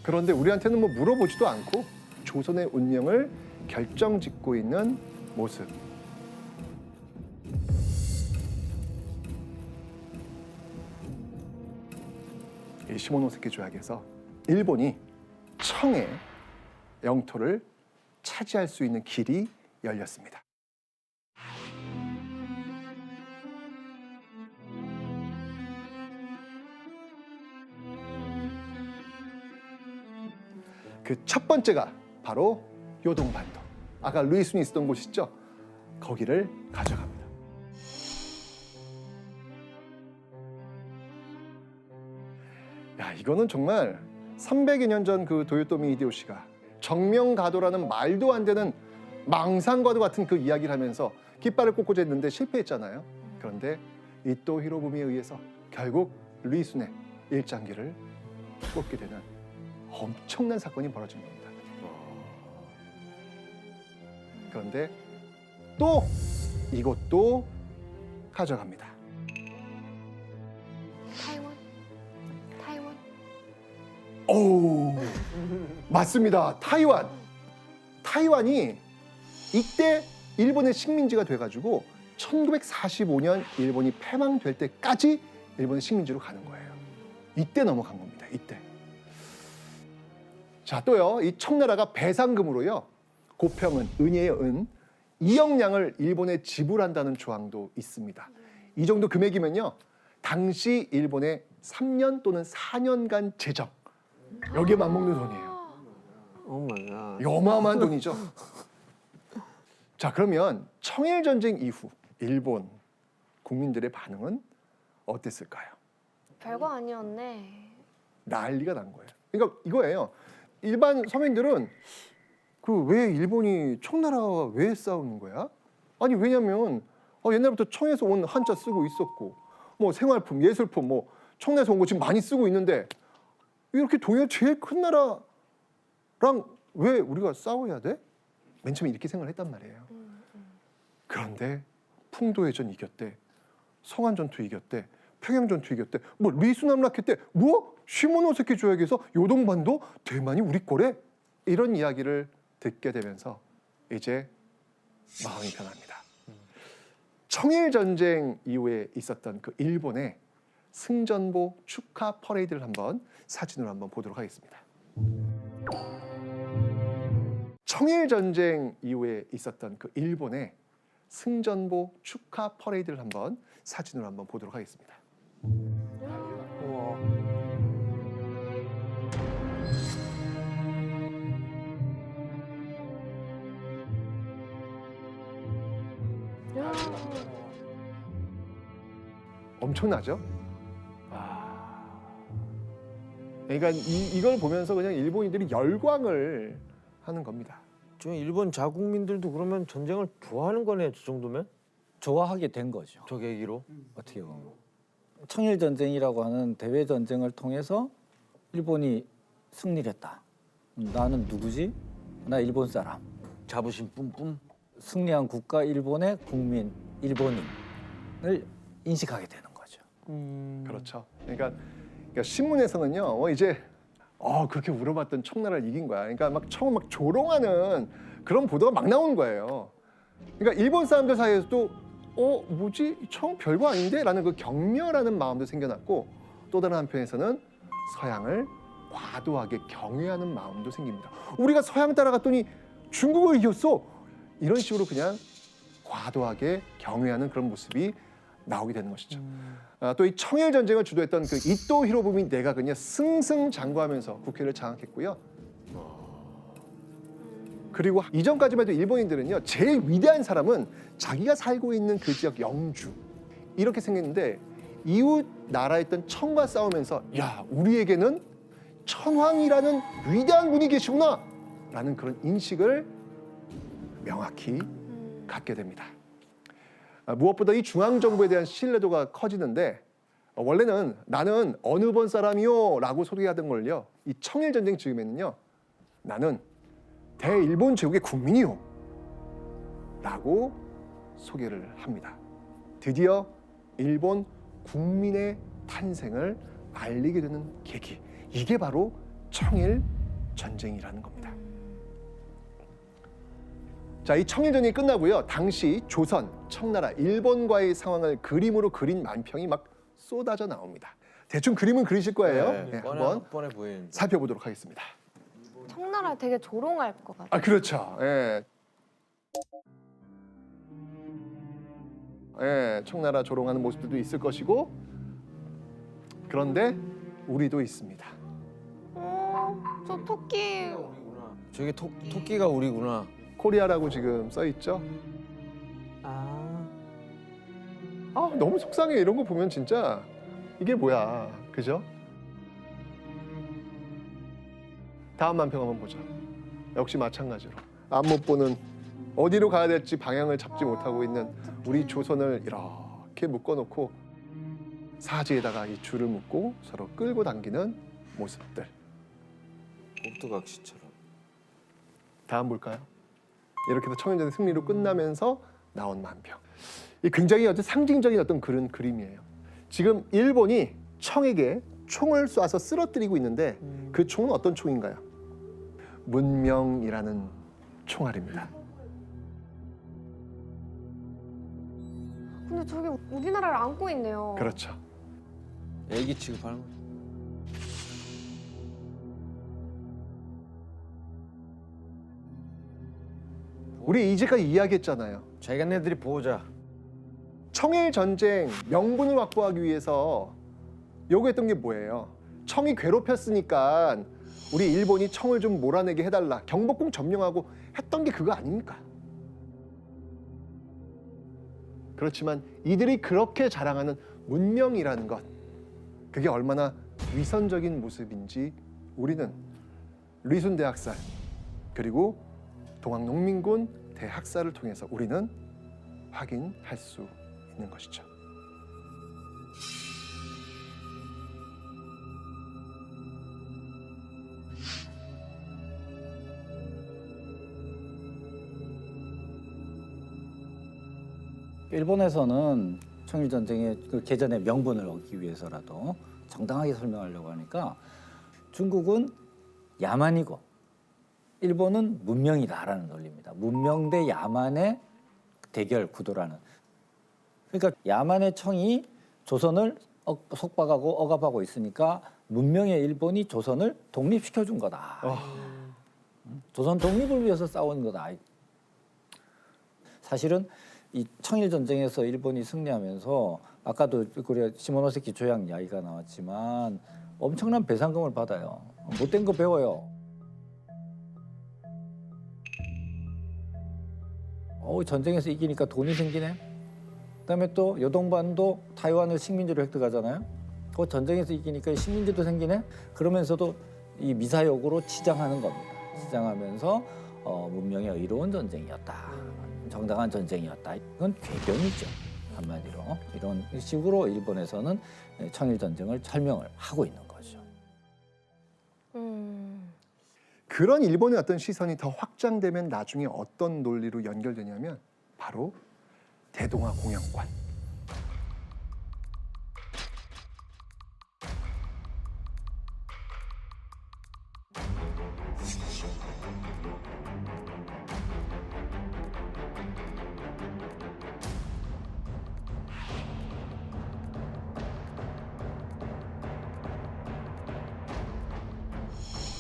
그런데 우리한테는 뭐 물어보지도 않고 조선의 운명을 결정짓고 있는 모습. 이 시모노세키 조약에서 일본이 청의 영토를 차지할 수 있는 길이 열렸습니다. 그 첫 번째가 바로 요동반도. 아까 루이순이 있었던 곳 있죠? 거기를 가져갑니다. 야, 이거는 정말 300여 년 전 그 도요토미 히데요시가 정명가도라는 말도 안 되는 망상과도 같은 그 이야기를 하면서 깃발을 꽂고자 했는데 실패했잖아요. 그런데 이토 히로부미에 의해서 결국 루이순의 일장기를 꽂게 되는 엄청난 사건이 벌어진 겁니다. 그런데 또 이것도 가져갑니다. 타이완. 오, 맞습니다. 타이완이 이때 일본의 식민지가 돼가지고 1945년 일본이 패망될 때까지 일본의 식민지로 가는 거예요. 이때 넘어간 겁니다. 이때. 자, 또요. 이 청나라가 배상금으로요. 고평은 은이에요, 은. 2억량을 일본에 지불한다는 조항도 있습니다. 이 정도 금액이면요. 당시 일본의 3년 또는 4년간 재정. 여기에 맞먹는 돈이에요. 오 마이 갓. 어마어마한 돈이죠. 자, 그러면 청일 전쟁 이후 일본 국민들의 반응은 어땠을까요? 별거 아니었네. 난리가 난 거예요. 그러니까 이거예요. 일반 서민들은 그 왜 일본이 청나라와 왜 싸우는 거야? 아니 왜냐면 옛날부터 청에서 온 한자 쓰고 있었고 뭐 생활품, 예술품 뭐 청내에서 온 거 지금 많이 쓰고 있는데 이렇게 동해 제일 큰 나라랑 왜 우리가 싸워야 돼? 맨 처음에 이렇게 생각을 했단 말이에요. 그런데 풍도해전 이겼대, 성안 전투 이겼대, 평양 전투 이겼대, 뭐 리수남락했대, 뭐 시모노세키 조약에서 요동반도 대만이 우리 거래, 이런 이야기를 듣게 되면서 이제 마음이 변합니다. 청일 전쟁 이후에 있었던 그 일본의 승전보 축하 퍼레이드를 한번 사진으로 한번 보도록 하겠습니다. 청일 전쟁 이후에 있었던 그 일본의 승전보 축하 퍼레이드를 한번 사진으로 한번 보도록 하겠습니다. 엄청나죠? 그러니까 이걸 보면서 그냥 일본인들이 열광을 하는 겁니다. 저 일본 자국민들도 그러면 전쟁을 좋아하는 거네요. 저 정도면? 좋아하게 된 거죠. 저 계기로? 어떻게 보면 청일 전쟁이라고 하는 대외 전쟁을 통해서 일본이 승리를 했다. 나는 누구지? 나 일본 사람. 자부심 뿜뿜. 승리한 국가 일본의 국민 일본인을 인식하게 되는 거죠. 그렇죠. 그러니까 신문에서는요, 이제 그렇게 울어봤던 청나라를 이긴 거야. 그러니까 막 처음 막 조롱하는 그런 보도가 막 나오는 거예요. 그러니까 일본 사람들 사이에서도 뭐지? 청 별거 아닌데? 라는 그 격려라는 마음도 생겨났고, 또 다른 한편에서는 서양을 과도하게 경외하는 마음도 생깁니다. 우리가 서양 따라갔더니 중국을 이겼어. 이런 식으로 그냥 과도하게 경외하는 그런 모습이 나오게 되는 것이죠. 또 이 청일 전쟁을 주도했던 그 이토 히로부미 내각은요, 승승장구하면서 국회를 장악했고요. 그리고 이전까지만 해도 일본인들은요, 제일 위대한 사람은 자기가 살고 있는 그 지역 영주, 이렇게 생겼는데, 이웃 나라였던 청과 싸우면서 야, 우리에게는 천황이라는 위대한 분이 계시구나 라는 그런 인식을 명확히 갖게 됩니다. 무엇보다 이 중앙정부에 대한 신뢰도가 커지는데, 원래는 나는 어느 번 사람이요 라고 소개하던 걸요, 이 청일전쟁 즈음에는요, 나는 대일본 제국의 국민이요 라고 소개를 합니다. 드디어 일본 국민의 탄생을 알리게 되는 계기, 이게 바로 청일전쟁이라는 겁니다. 자, 이 청일전쟁이 끝나고요, 당시 조선, 청나라, 일본과의 상황을 그림으로 그린 만평이 막 쏟아져 나옵니다. 대충 그림은 그리실 거예요. 네, 한번 뻔해 보이는. 살펴보도록 하겠습니다. 청나라 되게 조롱할 것 같아요. 그렇죠. 예. 청나라 조롱하는 모습들도 있을 것이고, 그런데 우리도 있습니다. 저 토끼. 저게 토끼가 우리구나. 코리아라고 지금 써 있죠. 너무 속상해. 이런 거 보면 진짜 이게 뭐야, 그죠? 다음 만평 한번 보죠. 역시 마찬가지로 앞 못 보는, 어디로 가야 될지 방향을 잡지 못하고 있는 우리 조선을 이렇게 묶어놓고 사지에다가 이 줄을 묶고 서로 끌고 당기는 모습들. 꼭두각시처럼. 다음 볼까요? 이렇게 해서 청일전쟁 승리로 끝나면서 나온 만평. 이 굉장히 어떤 상징적인 어떤 그런 그림이에요. 지금 일본이 청에게 총을 쏴서 쓰러뜨리고 있는데, 그 총은 어떤 총인가요? 문명이라는 총알입니다. 근데 저게 우리나라를 안고 있네요. 그렇죠. 애기 취급하는 거. 우리 이제까지 이야기했잖아요. 자기네들이 보호자. 청일 전쟁 명분을 확보하기 위해서 요구했던 게 뭐예요? 청이 괴롭혔으니까 우리 일본이 청을 좀 몰아내게 해달라. 경복궁 점령하고 했던 게 그거 아닙니까? 그렇지만 이들이 그렇게 자랑하는 문명이라는 것, 그게 얼마나 위선적인 모습인지 우리는 리순 대학살 그리고 동학농민군 대학살을 통해서 우리는 확인할 수 있는 것이죠. 일본에서는 청일 전쟁의 그 개전의 명분을 얻기 위해서라도 정당하게 설명하려고 하니까 중국은 야만이고 일본은 문명이다라는 논리입니다. 문명 대 야만의 대결 구도라는. 그러니까 야만의 청이 조선을 속박하고 억압하고 있으니까 문명의 일본이 조선을 독립시켜준 거다. 조선 독립을 위해서 싸운 거다. 사실은 이 청일 전쟁에서 일본이 승리하면서 아까도 우리가 시모노세키 조약 이야기가 나왔지만 엄청난 배상금을 받아요. 못된 거 배워요. 전쟁에서 이기니까 돈이 생기네. 그다음에 또 요동반도 타이완을 식민지로 획득하잖아요. 그 전쟁에서 이기니까 식민지도 생기네. 그러면서도 이 미사역으로 치장하는 겁니다. 치장하면서 문명의 의로운 전쟁이었다. 정당한 전쟁이었다. 이건 궤변이죠. 한마디로. 이런 식으로 일본에서는 청일 전쟁을 설명을 하고 있는 거죠. 그런 일본의 어떤 시선이 더 확장되면 나중에 어떤 논리로 연결되냐면 바로 대동아 공영권.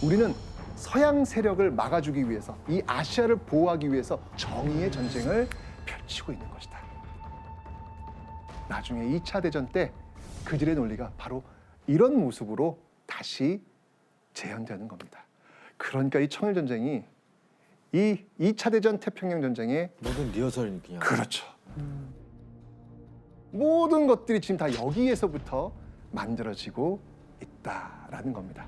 우리는 서양 세력을 막아주기 위해서, 이 아시아를 보호하기 위해서 정의의 전쟁을 펼치고 있는 것이다. 나중에 2차 대전 때 그들의 논리가 바로 이런 모습으로 다시 재현되는 겁니다. 그러니까 이 청일 전쟁이 이 2차 대전 태평양 전쟁의 모든 리허설이 그냥. 그렇죠. 모든 것들이 지금 다 여기에서부터 만들어지고 있다라는 겁니다.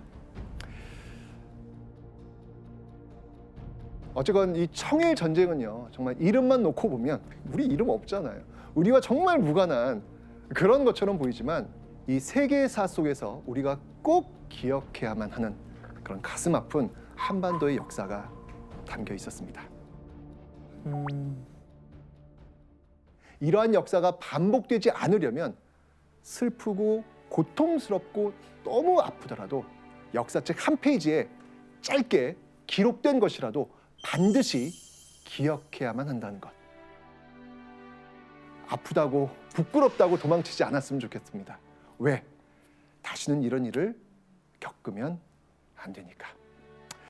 어쨌건 이 청일 전쟁은요, 정말 이름만 놓고 보면 우리 이름 없잖아요. 우리와 정말 무관한 그런 것처럼 보이지만 이 세계사 속에서 우리가 꼭 기억해야만 하는 그런 가슴 아픈 한반도의 역사가 담겨 있었습니다. 이러한 역사가 반복되지 않으려면 슬프고 고통스럽고 너무 아프더라도 역사책 한 페이지에 짧게 기록된 것이라도 반드시 기억해야만 한다는 것. 아프다고 부끄럽다고 도망치지 않았으면 좋겠습니다. 왜? 다시는 이런 일을 겪으면 안 되니까.